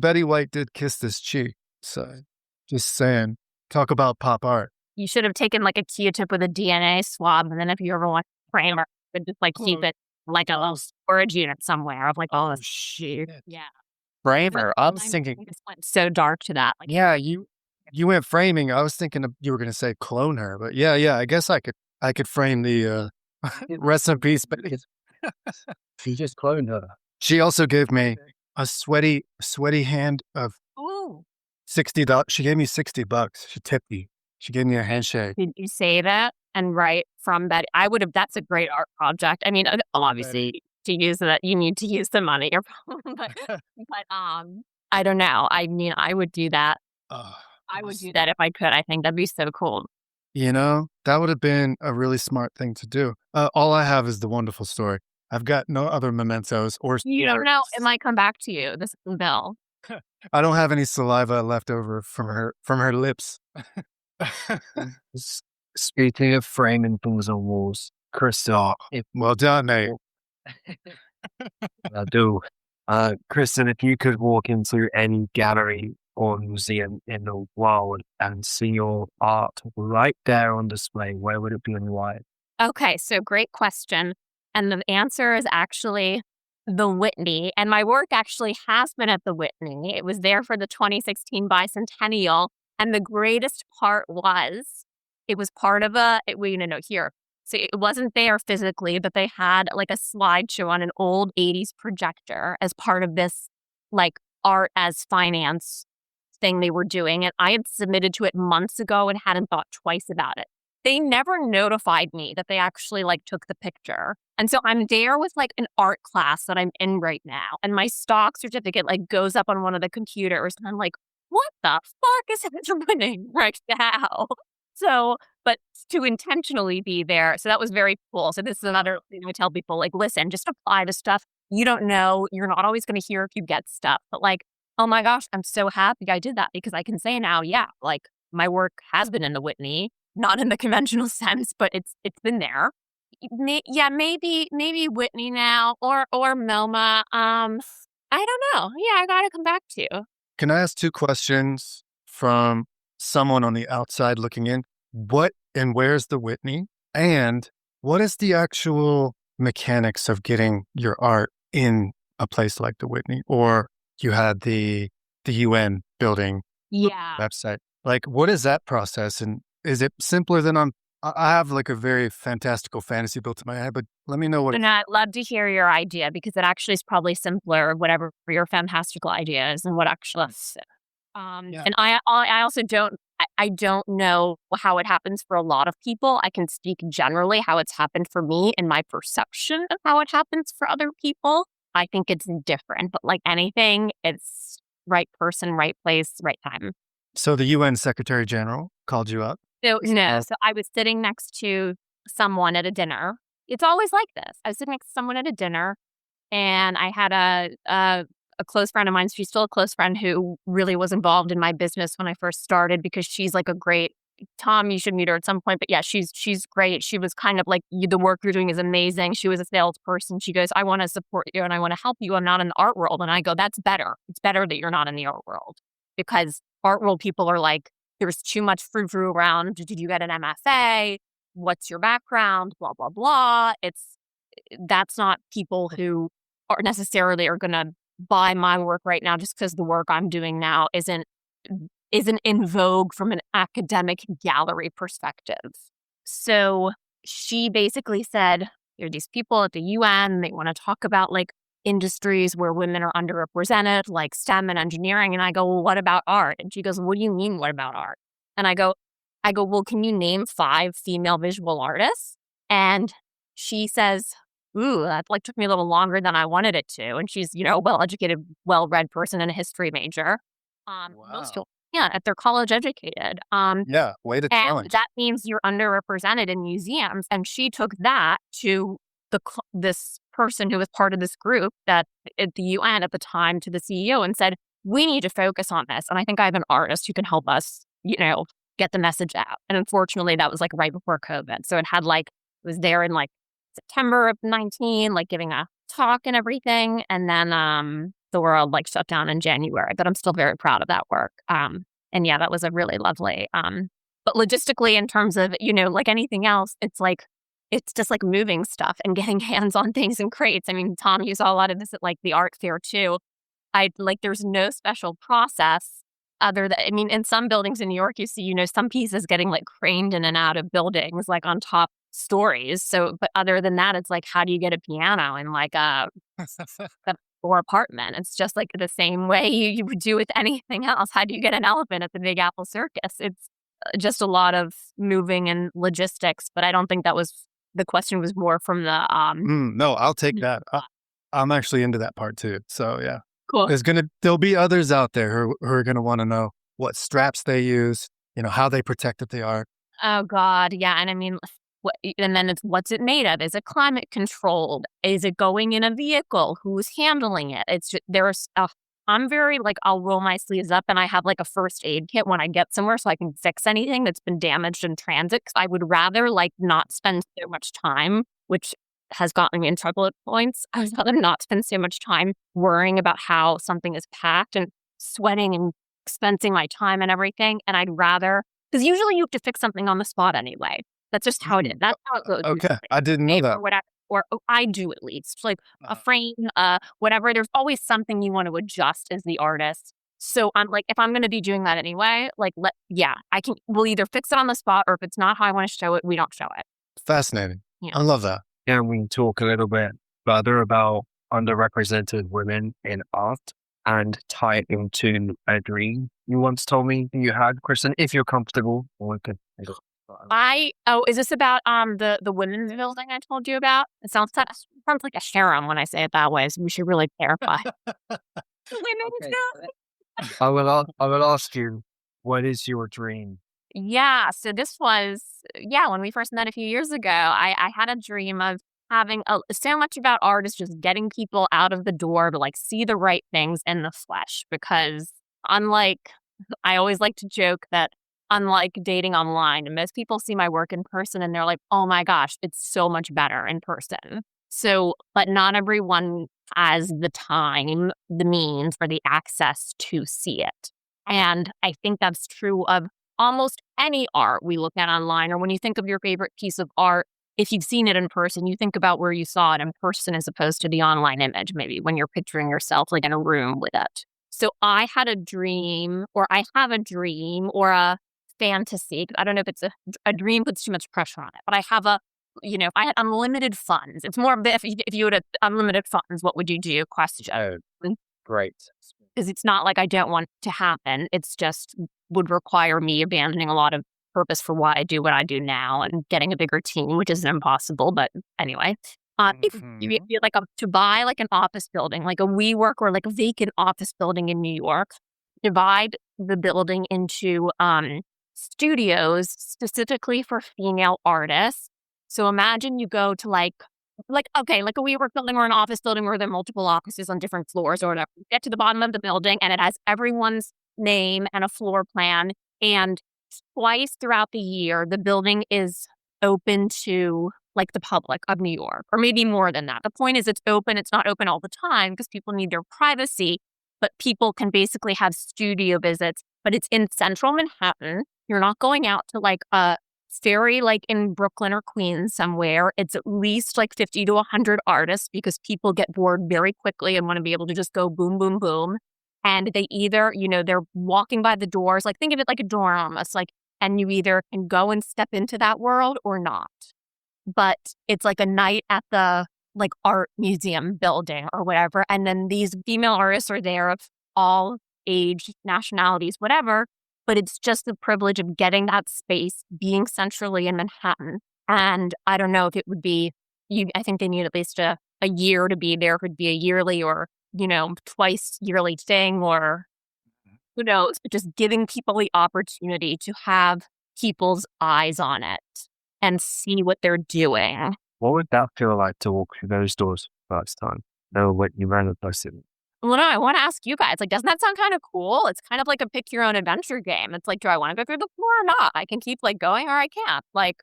Betty White did kiss this cheek. So just saying, talk about pop art. you should have taken like a Q-tip with a DNA swab, and then if you ever want to frame her, you could just like keep it like a little storage unit somewhere of like, Oh, shit. yeah. Braver. I was I thinking, just went so dark to that. Like, Yeah, you went framing. I was thinking you were going to say clone her, but yeah. I guess I could frame the rest in peace. But she just cloned her. she also gave me a sweaty hand of ooh, $60. She gave me $60. She tipped me. She gave me a handshake. did you say that? And right from that, I would have. That's a great art project. I mean, obviously, to use that, you need to use the money. but I don't know. I mean, I would do that. I would do that if I could. I think that'd be so cool. You know, that would have been a really smart thing to do. All I have is the wonderful story. I've got no other mementos or. You don't know. It might come back to you. This bill. I don't have any saliva left over from her lips. Speaking of framing things on walls, Krista, Well done, mate. I do. Kristen, if you could walk into any gallery or museum in the world and see your art right there on display, where would it be and why? Okay, so great question. And the answer is actually the Whitney. And my work actually has been at the Whitney. It was there for the 2016 bicentennial. And the greatest part was it was part of here. So it wasn't there physically, but they had like a slideshow on an old 80s projector as part of this like art as finance thing they were doing. And I had submitted to it months ago and hadn't thought twice about it. They never notified me that they actually like took the picture. And so I'm there with like an art class that I'm in right now. And my stock certificate like goes up on one of the computers. And I'm like, what the fuck is happening right now? So, but to intentionally be there. So that was very cool. So this is another thing I tell people, like, listen, just apply to stuff. You don't know. You're not always going to hear if you get stuff. But like, oh my gosh, I'm so happy I did that because I can say now, yeah, like my work has been in the Whitney, not in the conventional sense, but it's been there. Maybe Whitney now or MoMA. I don't know. Yeah, I got to come back to you. Can I ask 2 questions from someone on the outside looking in? What and where's the Whitney? And what is the actual mechanics of getting your art in a place like the Whitney? Or you had the UN building website. Like, what is that process? And is it simpler than I have like a very fantastical fantasy built in my head, but let me know what. And I'd love to hear your idea because it actually is probably simpler, whatever your fantastical idea is and what actually. And I also I don't know how it happens for a lot of people. I can speak generally how it's happened for me and my perception of how it happens for other people. I think it's different, but like anything, it's right person, right place, right time. So the UN Secretary General called you up? So I was sitting next to someone at a dinner. It's always like this. I was sitting next to someone at a dinner and I had a close friend of mine. She's still a close friend who really was involved in my business when I first started because she's like a great, Tom, you should meet her at some point. But yeah, she's great. She was kind of like, the work you're doing is amazing. She was a salesperson. She goes, I want to support you and I want to help you. I'm not in the art world. And I go, that's better. It's better that you're not in the art world because art world people are like, there's too much frou-frou around. Did you get an MFA? What's your background? Blah, blah, blah. That's not people who are necessarily are going to buy my work right now just because the work I'm doing now isn't in vogue from an academic gallery perspective. So she basically said, there are these people at the UN, they want to talk about like industries where women are underrepresented, like STEM and engineering. And I go, well, what about art? And she goes, what do you mean, what about art? And I go, well, can you name 5 female visual artists? And she says, ooh, that like took me a little longer than I wanted it to. And she's, a well-educated, well-read person and a history major. Most people, at their college educated. Way to and challenge. that means you're underrepresented in museums. And she took that to this person who was part of this group that at the UN at the time to the CEO and said, we need to focus on this. And I think I have an artist who can help us, get the message out. And unfortunately, that was like right before COVID. So it was there in like September of 19, like giving a talk and everything. And then the world like shut down in January, but I'm still very proud of that work. And yeah, that was a really lovely But logistically, in terms of, like anything else, it's just like moving stuff and getting hands on things in crates. I mean, Tom, you saw a lot of this at like the art fair too. There's no special process other than, I mean, in some buildings in New York, you see, some pieces getting like craned in and out of buildings, like on top stories. So, but other than that, it's like, how do you get a piano in like a or apartment? It's just like the same way you would do with anything else. How do you get an elephant at the Big Apple Circus? It's just a lot of moving and logistics, but I don't think that was the question. Was more from the No, I'll take that. I'm actually into that part too. So yeah, cool. There'll be others out there who are gonna want to know what straps they use, how they protected the art. Oh God, yeah, and I mean, and then it's what's it made of? Is it climate controlled? Is it going in a vehicle? Who's handling it? It's just, I'm very like, I'll roll my sleeves up and I have like a first aid kit when I get somewhere so I can fix anything that's been damaged in transit. 'Cause I would rather like not spend so much time, which has gotten me in trouble at points. I would rather not spend so much time worrying about how something is packed and sweating and expensing my time and everything. And I'd rather, because usually you have to fix something on the spot anyway. That's just how it is. That's how it goes. Okay, I didn't know that. Or whatever, or I do at least. Like a frame, whatever. There's always something you want to adjust as the artist. So I'm like, if I'm going to be doing that anyway, like, we'll either fix it on the spot, or if it's not how I want to show it, we don't show it. Fascinating. Yeah. I love that. Can we talk a little bit further about underrepresented women in art and tie it into a dream you once told me you had, Kristin? If you're comfortable, or we could. Is this about the women's building I told you about? It sounds like a harem when I say it that way, so we should really clarify. Okay. I will ask you, what is your dream? Yeah, so this was, when we first met a few years ago, I had a dream of having so much about art is just getting people out of the door to like see the right things in the flesh, because I always like to joke that unlike dating online, most people see my work in person and they're like, oh my gosh, it's so much better in person. So, but not everyone has the time, the means, or the access to see it. And I think that's true of almost any art we look at online, or when you think of your favorite piece of art, if you've seen it in person, you think about where you saw it in person as opposed to the online image, maybe when you're picturing yourself like in a room with it. So I had a dream, or I have a dream, or a fantasy. I don't know if it's a dream puts too much pressure on it, but I have if I had unlimited funds, it's more of the, if you had unlimited funds, what would you do? Question. Oh, great. Because it's not like I don't want it to happen. It's just would require me abandoning a lot of purpose for why I do what I do now and getting a bigger team, which isn't impossible. But anyway, if you like to buy like an office building, like a WeWork or like a vacant office building in New York, divide the building into studios specifically for female artists. So imagine you go to like a WeWork building or an office building where there are multiple offices on different floors or whatever. You get to the bottom of the building and it has everyone's name and a floor plan. And twice throughout the year, the building is open to like the public of New York, or maybe more than that. The point is it's open. It's not open all the time because people need their privacy, but people can basically have studio visits, but it's in central Manhattan. You're not going out to like a ferry like in Brooklyn or Queens somewhere. It's at least like 50 to 100 artists because people get bored very quickly and want to be able to just go boom, boom, boom. And they either, they're walking by the doors, like think of it like a door almost, like, and you either can go and step into that world or not. But it's like a night at the like art museum building or whatever. And then these female artists are there of all age, nationalities, whatever. But it's just the privilege of getting that space, being centrally in Manhattan. And I don't know if it would be, I think they need at least a year to be there. It could be a yearly or, twice yearly thing, or who knows, but just giving people the opportunity to have people's eyes on it and see what they're doing. What would that feel like to walk through those doors first time? Know what you manifested. Well, no, I want to ask you guys, like, doesn't that sound kind of cool? It's kind of like a pick your own adventure game. It's like, do I want to go through the floor or not? I can keep like going or I can't. Like,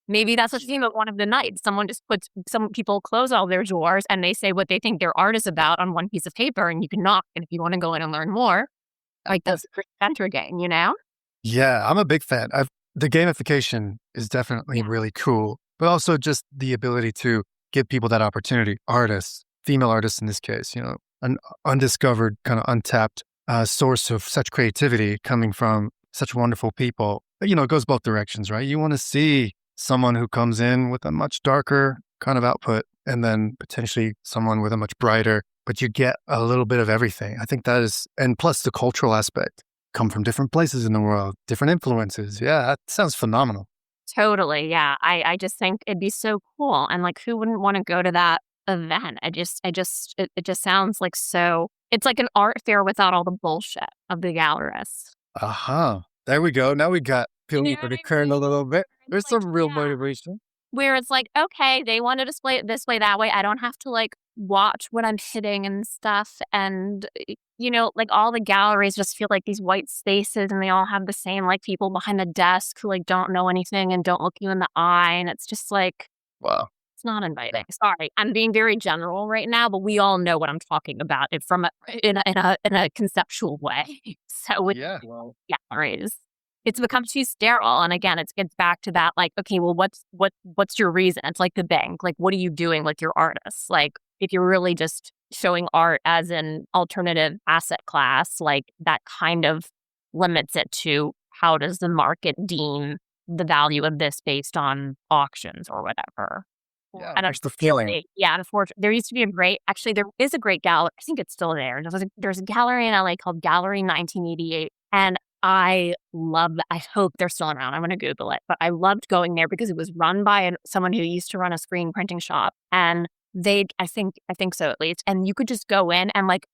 maybe that's the theme of one of the nights. Some people close all their doors and they say what they think their art is about on one piece of paper, and you can knock. And if you want to go in and learn more, like that's a adventure game, Yeah, I'm a big fan. the gamification is definitely Yeah. really cool, but also just the ability to give people that opportunity. Artists, female artists in this case, an undiscovered, kind of untapped source of such creativity coming from such wonderful people. But, it goes both directions, right? You want to see someone who comes in with a much darker kind of output and then potentially someone with a much brighter, but you get a little bit of everything. I think that is, and plus the cultural aspect, come from different places in the world, different influences. Yeah, that sounds phenomenal. Totally. Yeah. I just think it'd be so cool. And like, who wouldn't want to go to that event? It just sounds like it's like an art fair without all the bullshit of the gallerists. Aha. There we go. Now we got You know peeling what the I curtain a mean? little bit. It's There's like, some real yeah. motivation. Where it's like, okay, they want to display it this way, that way. I don't have to like watch what I'm hitting and stuff. And, like all the galleries just feel like these white spaces and they all have the same like people behind the desk who like don't know anything and don't look you in the eye. And it's just like, Wow. it's not inviting. Sorry, I'm being very general right now, but we all know what I'm talking about it from in a conceptual way. So with Yeah. Well, galleries, it's become too sterile. And again, it gets back to that like, okay, well, what's your reason? It's like the bank. Like, what are you doing with your artists? Like, if you're really just showing art as an alternative asset class, like that kind of limits it to how does the market deem the value of this based on auctions or whatever. yeah, And there's the feeling. yeah, unfortunately, there used to be there is a great gallery. I think it's still there. There's a gallery in LA called Gallery 1988. And I love that. I hope they're still around. I'm going to Google it. But I loved going there because it was run by someone who used to run a screen printing shop. And I think so at least. And you could just go in and like,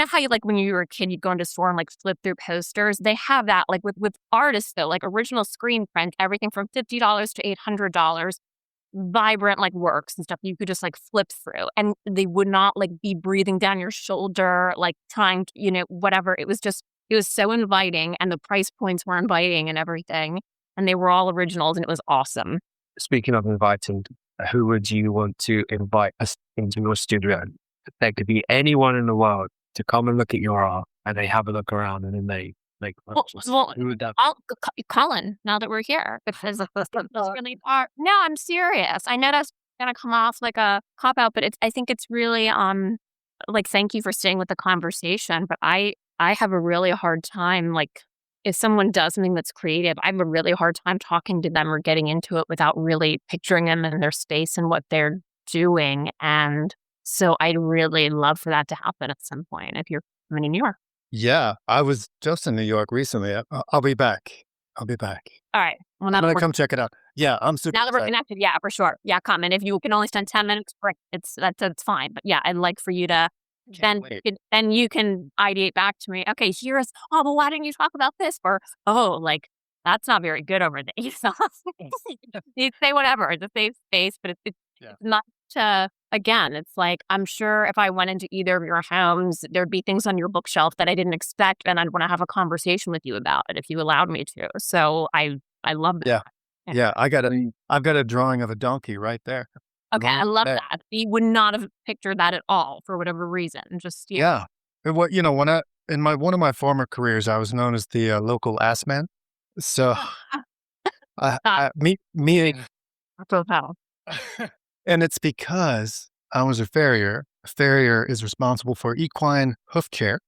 how you like when you were a kid, you'd go into a store and like flip through posters. They have that like with artists though, like original screen print, everything from $50 to $800. Vibrant like works and stuff you could just like flip through and they would not like be breathing down your shoulder like trying to, whatever. It was so inviting and the price points were inviting and everything and they were all originals and it was awesome. Speaking of inviting, who would you want to invite us into your studio? There could be anyone in the world to come and look at your art and they have a look around and then they make purchase. Who would that be? Colin, now that we're here, because it's really hard. No, I'm serious. I know that's gonna come off like a cop out, but I think it's really like thank you for staying with the conversation. But I have a really hard time like if someone does something that's creative, I have a really hard time talking to them or getting into it without really picturing them in their space and what they're doing. And so I'd really love for that to happen at some point if you're coming to New York. Yeah, I was just in New York recently. I'll be back. I'll be back. All right. Well, I'm gonna come check it out. Yeah, I'm super now that we're excited. connected, yeah, for sure. Yeah, come. And if you can only spend 10 minutes, great. That's fine. But yeah, I'd like for you to Can't wait. then you can ideate back to me. Okay, but why didn't you talk about this? Or like that's not very good over there. So you say whatever. It's a safe space, but it's Yeah. not again, it's like I'm sure if I went into either of your homes, there'd be things on your bookshelf that I didn't expect, and I'd want to have a conversation with you about it if you allowed me to. So I love that. Yeah. Yeah. Yeah, I've got a drawing of a donkey right there. Okay, I Right love there. that. You would not have pictured that at all for whatever reason. Just Yeah. And what when in one of my former careers, I was known as the local ass man. So me profile. and it's because I was a farrier. A farrier is responsible for equine hoof care,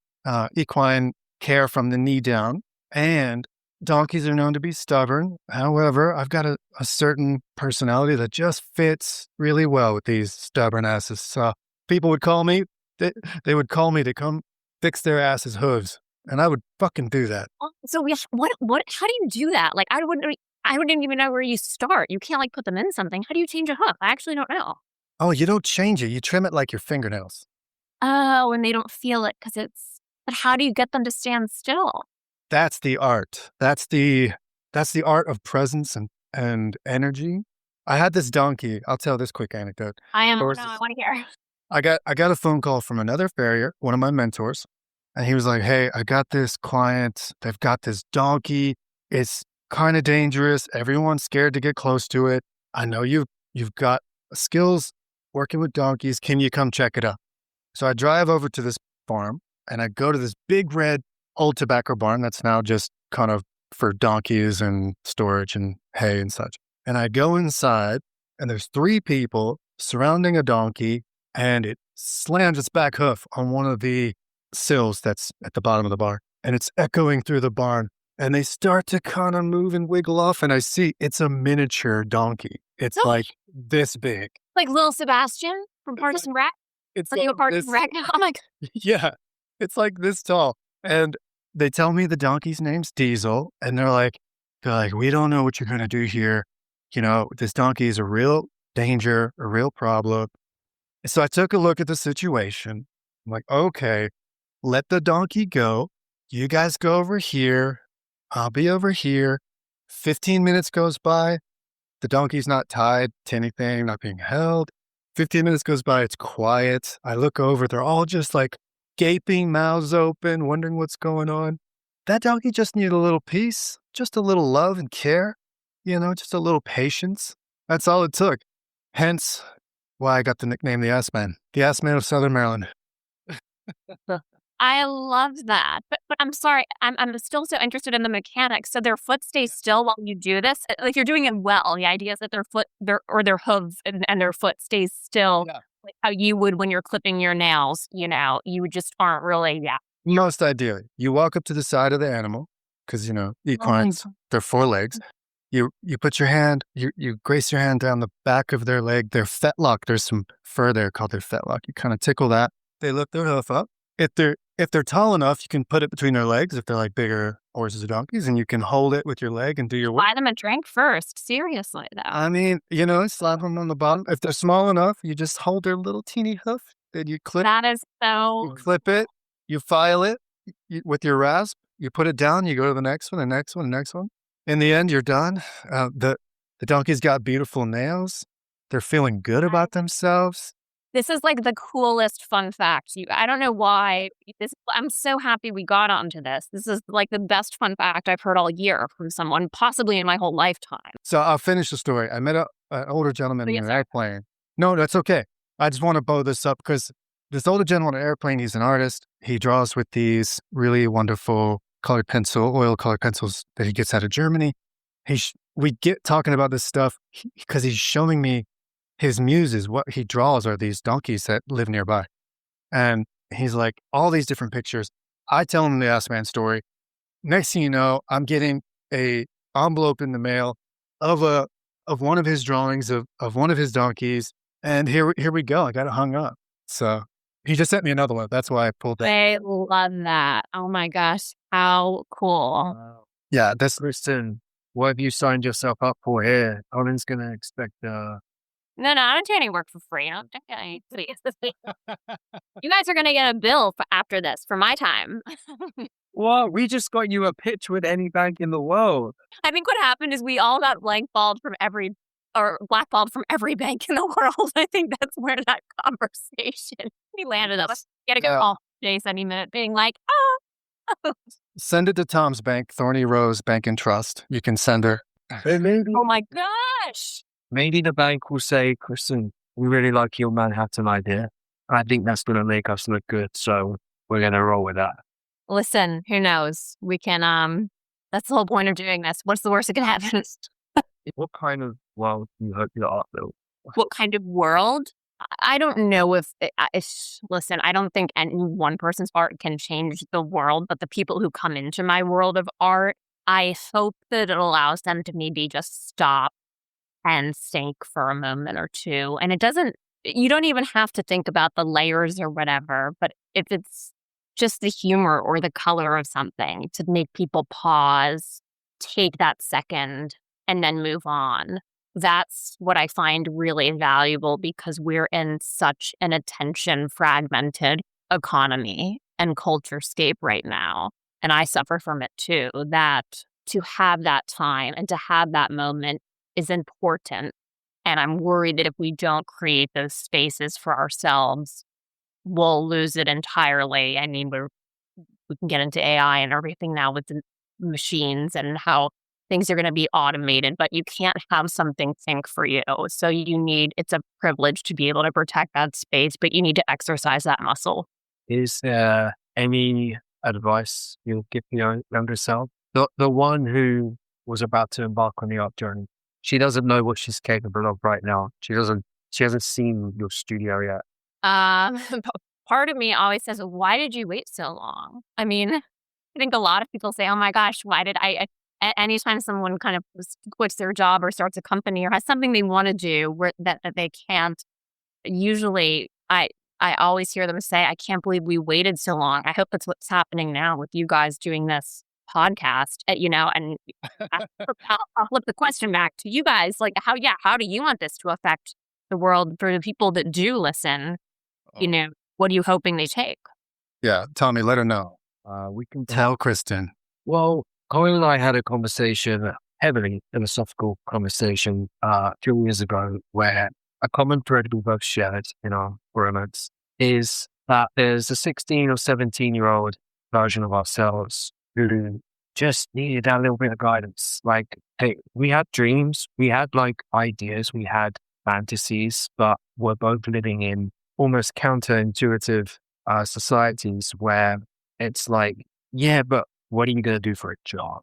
equine care from the knee down, and donkeys are known to be stubborn. However, I've got a certain personality that just fits really well with these stubborn asses. So people would call me, they would call me to come fix their asses' hooves, and I would fucking do that. So how do you do that? Like I wouldn't even know where you start. You can't like put them in something. How do you change a hoof? I actually don't know. Oh, you don't change it. You trim it like your fingernails. Oh, and they don't feel it because but how do you get them to stand still? That's the art. That's the art of presence and energy. I had this donkey. I'll tell this quick anecdote. I There was want this- to hear. I got a phone call from another farrier, one of my mentors, and he was like, "Hey, I got this client. They've got this donkey. It's kind of dangerous. Everyone's scared to get close to it. I know you've got skills working with donkeys. Can you come check it out?" So I drive over to this farm and I go to this big red old tobacco barn that's now just kind of for donkeys and storage and hay and such. And I go inside, and there's 3 people surrounding a donkey, and it slams its back hoof on one of the sills that's at the bottom of the barn, and it's echoing through the barn. And they start to kind of move and wiggle off, and I see it's a miniature donkey. It's like this big. Like little Sebastian from Parks and Rec? It's Like a Parks and Rec? Oh my God. yeah, it's like this tall. And they tell me the donkey's name's Diesel, and they're like, we don't know what you're gonna do here. You know, this donkey is a real danger, a real problem. So I took a look at the situation. I'm like, okay, let the donkey go. You guys go over here. I'll be over here. 15 minutes goes by. The donkey's not tied to anything, not being held. 15 minutes goes by. It's quiet. I look over. They're all just like gaping, mouths open, wondering what's going on. That donkey just needed a little peace, just a little love and care, just a little patience. That's all it took. Hence why I got the nickname the Ass Man of Southern Maryland. I love that. But I'm sorry, I'm still so interested in the mechanics. So their foot stays still while you do this? Like you're doing it well. The idea is that their hooves and their foot stays still, like how you would when you're clipping your nails, you just aren't really, Most ideally. You walk up to the side of the animal, because, equines, they're 4 legs. You put your hand, you grace your hand down the back of their leg, their fetlock. There's some fur there called their fetlock. You kind of tickle that. They lift their hoof up. If they're tall enough, you can put it between their legs if they're like bigger horses or donkeys, and you can hold it with your leg and do your work. Buy them a drink first. Seriously, though. I mean, slap them on the bottom. If they're small enough, you just hold their little teeny hoof. Then you clip. That is so. You clip it. You file it with your rasp. You put it down. You go to the next one, the next one, the next one. In the end, you're done. The donkey's got beautiful nails. They're feeling good about themselves. This is like the coolest fun fact. I don't know why. I'm so happy we got onto this. This is like the best fun fact I've heard all year from someone, possibly in my whole lifetime. So I'll finish the story. I met an older gentleman in an airplane. No, that's okay. I just want to bow this up because this older gentleman on an airplane, he's an artist. He draws with these really wonderful oil colored pencils that he gets out of Germany. We get talking about this stuff because he's showing me his muses. What he draws are these donkeys that live nearby. And he's like, all these different pictures. I tell him the Ass Man story. Next thing you know, I'm getting a envelope in the mail of one of his drawings of one of his donkeys. And here we go. I got it hung up. So he just sent me another one. That's why I pulled that. I love that. Oh my gosh. How cool. Wow. Yeah, that's Kristin, what have you signed yourself up for here? Owen's going to expect No, I don't do any work for free. Please. You guys are going to get a bill after this for my time. Well, we just got you a pitch with any bank in the world. I think what happened is we all got blackballed from every bank in the world. I think that's where that conversation we landed up. You got to go call Jace any minute being like, Send it to Tom's bank, Thorny Rose Bank and Trust. You can send her. oh my gosh. Maybe the bank will say, Kristin, we really like your Manhattan idea. I think that's going to make us look good. So we're going to roll with that. Listen, who knows? We can, that's the whole point of doing this. What's the worst that can happen? What kind of world do you hope your art built? What kind of world? I don't know listen, I don't think any one person's art can change the world, but the people who come into my world of art, I hope that it allows them to maybe just stop and think for a moment or two. And you don't even have to think about the layers or whatever, but if it's just the humor or the color of something to make people pause, take that second, and then move on. That's what I find really valuable because we're in such an attention fragmented economy and culture scape right now. And I suffer from it too, that to have that time and to have that moment is important. And I'm worried that if we don't create those spaces for ourselves, we'll lose it entirely. I mean, we can get into AI and everything now with the machines and how things are going to be automated, but you can't have something think for you. So it's a privilege to be able to protect that space, but you need to exercise that muscle. Is there any advice you'll give your younger self The one who was about to embark on the art journey. She doesn't know what she's capable of right now. She hasn't seen your studio yet. Part of me always says, why did you wait so long? I mean, I think a lot of people say, oh my gosh, why did anytime someone kind of quits their job or starts a company or has something they want to do that they can't, usually I always hear them say, I can't believe we waited so long. I hope that's what's happening now with you guys doing this podcast, and I'll flip the question back to you guys. Like, how do you want this to affect the world for the people that do listen? What are you hoping they take? Yeah, Tommy, let her know. We can Tell Kristin. Well, Colin and I had a conversation, heavily philosophical conversation, 2 years ago, where a common thread we both shared in our romance is that there's a 16 or 17-year-old version of ourselves who just needed that little bit of guidance. Like, hey, we had dreams, we had like ideas, we had fantasies, but we're both living in almost counterintuitive societies where it's like, yeah, but what are you going to do for a job?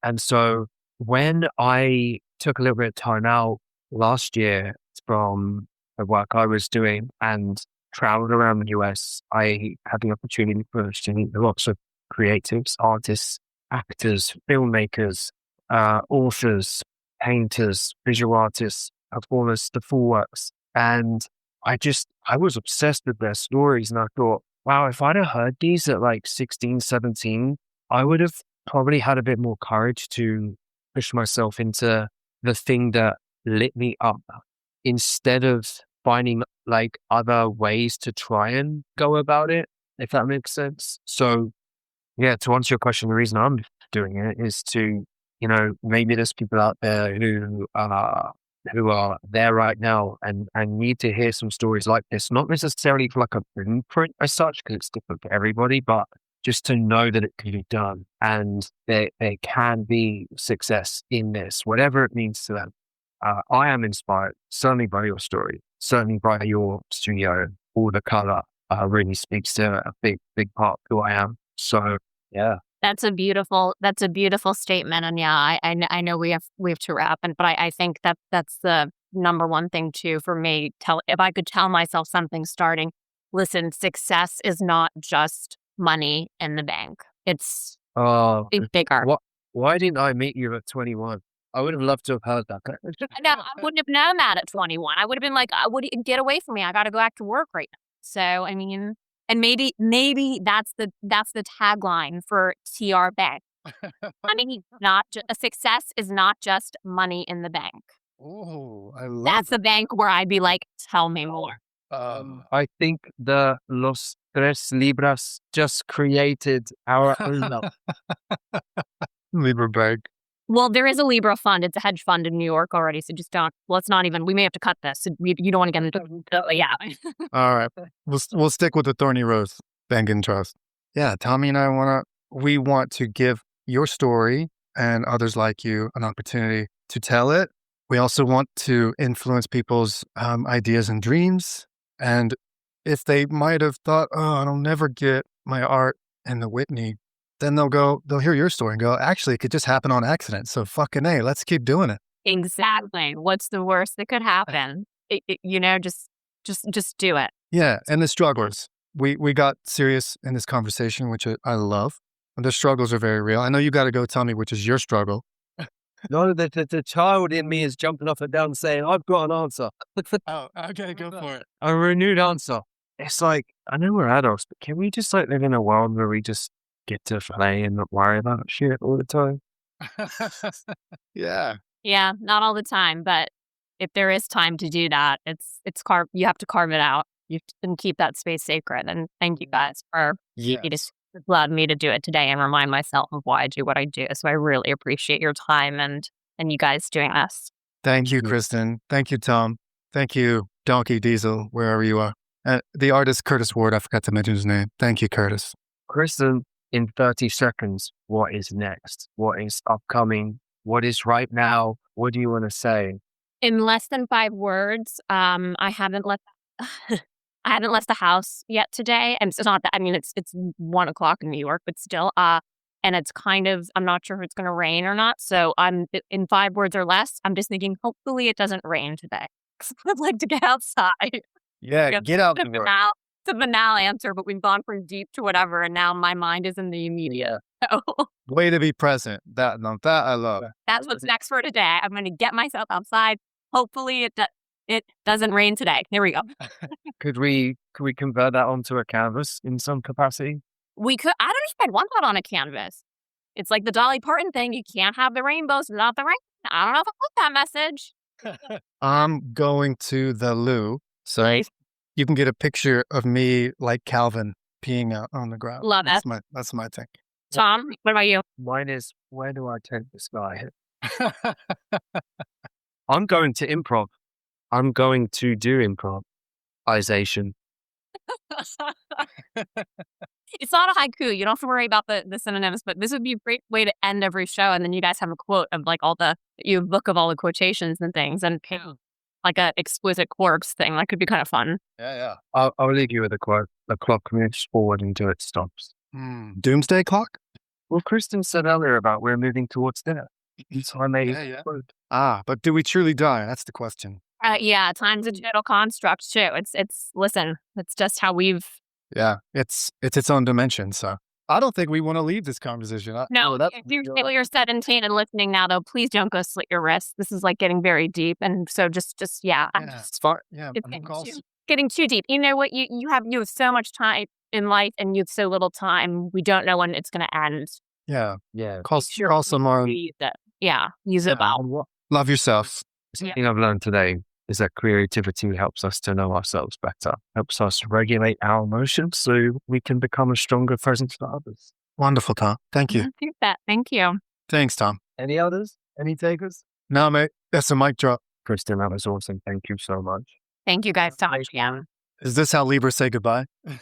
And so when I took a little bit of time out last year from the work I was doing and traveled around the US, I had the opportunity to meet lots of creatives, artists, actors, filmmakers, authors, painters, visual artists, performers, the full works. And I was obsessed with their stories. And I thought, wow, if I'd have heard these at like 16, 17, I would have probably had a bit more courage to push myself into the thing that lit me up instead of finding like other ways to try and go about it, if that makes sense. So yeah, to answer your question, the reason I'm doing it is to, maybe there's people out there who are there right now and need to hear some stories like this, not necessarily for like a blueprint as such, because it's different for everybody, but just to know that it can be done and there can be success in this, whatever it means to them. I am inspired, certainly by your story, certainly by your studio. All the color really speaks to a big part of who I am. So, yeah. That's a beautiful statement. And yeah, I know we have to wrap, but I think that's the number one thing too for me. If I could tell myself something starting, listen, success is not just money in the bank. It's bigger. Why didn't I meet you at 21? I would have loved to have heard that. No, I wouldn't have known that at 21. I would have been like, get away from me. I got to go back to work right now. So, I mean, and maybe that's the tagline for TR Bank. I mean, a success is not just money in the bank. Oh, I love That's the bank where I'd be like, tell me more. I think the Los Tres Libras just created our own Libra Bank. Well, there is a Libra fund. It's a hedge fund in New York already. So just let's not even, we may have to cut this. You don't want to get into, yeah. All right. We'll stick with the Thorny Rose Bank and Trust. Yeah. Tommy and I we want to give your story and others like you an opportunity to tell it. We also want to influence people's ideas and dreams. And if they might have thought, oh, I'll never get my art in the Whitney, then they'll hear your story and go, actually, it could just happen on accident. So fucking A, let's keep doing it. Exactly. What's the worst that could happen? Just do it. Yeah. And the strugglers. We got serious in this conversation, which I love. And the struggles are very real. I know you got to go tell me which is your struggle. No, the child in me is jumping up and down saying, I've got an answer. Oh, okay, go for it. A renewed answer. It's like, I know we're adults, but can we just like live in a world where we just get to play and not worry about shit all the time? Yeah. Yeah, not all the time, but if there is time to do that, you have to carve it out. You can keep that space sacred. And thank you guys for allowed me to do it today and remind myself of why I do what I do. So I really appreciate your time and you guys doing this. Thank you, Kristin. Thank you, Tom. Thank you, Donkey Diesel, wherever you are. And the artist, Curtis Ward, I forgot to mention his name. Thank you, Curtis. Kristin, in 30 seconds, what is next? What is upcoming? What is right now? What do you want to say? In less than 5 words, I haven't left the house yet today. And it's not that, I mean, it's 1:00 in New York, but still, and it's kind of, I'm not sure if it's going to rain or not. So I'm in 5 words or less. I'm just thinking, hopefully it doesn't rain today. 'Cause I'd like to get outside. Yeah, get out the door. It's a banal answer, but we've gone from deep to whatever, and now my mind is in the immediate. So Way to be present. That I love. that's what's next for today. I'm going to get myself outside. Hopefully it doesn't rain today. There we go. Could we convert that onto a canvas in some capacity? We could. I don't know if I'd want that on a canvas. It's like the Dolly Parton thing. You can't have the rainbows without the rain. I don't know if I want that message. I'm going to the loo, so Nice. you can get a picture of me like Calvin peeing out on the ground. Love it. That's my thing. Tom, what about you? Mine is, where do I take this guy? I'm going to improv. I'm going to do improvisation. It's not a haiku. You don't have to worry about the synonyms, but this would be a great way to end every show. And then you guys have a quote of like you book of all the quotations and things, and like a exquisite corpse thing. That could be kind of fun. Yeah. I'll leave you with a quote. The clock moves forward until it stops. Doomsday clock? Well, Kristin said earlier about we're moving towards dinner. So I made a quote. But do we truly die? That's the question. Yeah, time's a digital construct too. Listen, it's just how we've. Yeah, it's its own dimension. So I don't think we want to leave this conversation. No, if you're 17 and listening now, though, please don't go slit your wrists. This is like getting very deep, and so just yeah, it's far. Yeah, it's getting too deep. You know what? You have so much time in life, and you have so little time. We don't know when it's going to end. Yeah. Call someone. Yeah, use it well. Love yourself. Something I've learned today is that creativity helps us to know ourselves better, helps us regulate our emotions so we can become a stronger presence for others. Wonderful, Tom. Thank you. I think that. Thank you. Thanks, Tom. Any others? Any takers? No, mate. That's a mic drop. Kristin, that was awesome. Thank you so much. Thank you guys so much. Yeah. Is this how Libras say goodbye? Why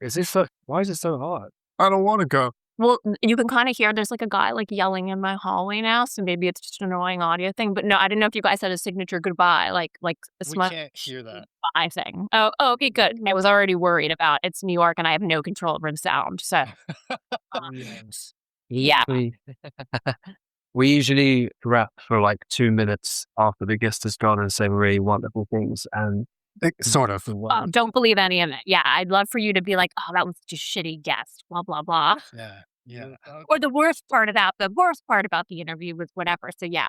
is it so hard? I don't want to go. Well, you can kind of hear there's like a guy like yelling in my hallway now, so maybe it's just an annoying audio thing. But no, I didn't know if you guys had a signature goodbye, like a We can't hear that. goodbye thing. Oh, okay, good. I was already worried about it's New York and I have no control over the sound. So, yeah. We usually wrap for like 2 minutes after the guest has gone and say really wonderful things. And Sort of. Oh, don't believe any of it. Yeah, I'd love for you to be like, oh, that was such a shitty guest, blah, blah, blah. Yeah. Or the worst part about the interview was whatever. So yeah,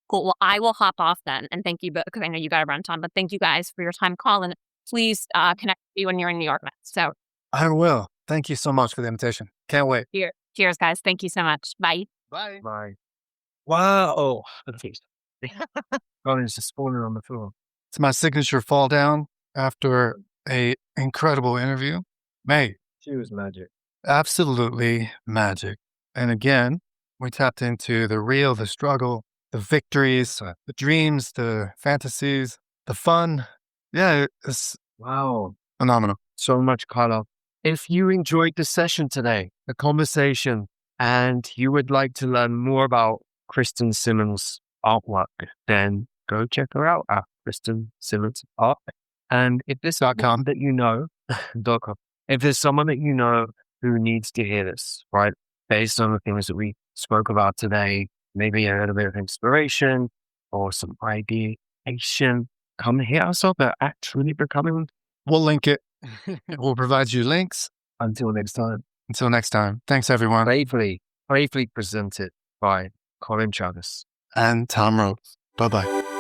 cool. Well, I will hop off then. And thank you, because I know you got to run, Tom, but thank you guys for your time calling. Please connect with you when you're in New York next. So I will. Thank you so much for the invitation. Can't wait. cheers, guys. Thank you so much. Bye. Bye. Bye. Wow. Oh, Colin's just falling on the floor. It's my signature fall down after a incredible interview. Mate, She was magic. absolutely magic. And again, we tapped into the real, the struggle, the victories, the dreams, the fantasies, the fun. Yeah, it's Wow. phenomenal. So much color. If you enjoyed the session today, the conversation, and you would like to learn more about Kristin Simmons' artwork, then go check her out at Kristin Simmons Art. And if there's someone that you know, .com, if there's someone that you know who needs to hear this, right, based on the things that we spoke about today, maybe a little bit of inspiration or some ideation, come hit us up at Truly Becoming. We'll link it. We'll provide you links. Until next time. Until next time. Thanks, everyone. Playfully presented by Colin Chavis And Tom Rose. Bye-bye.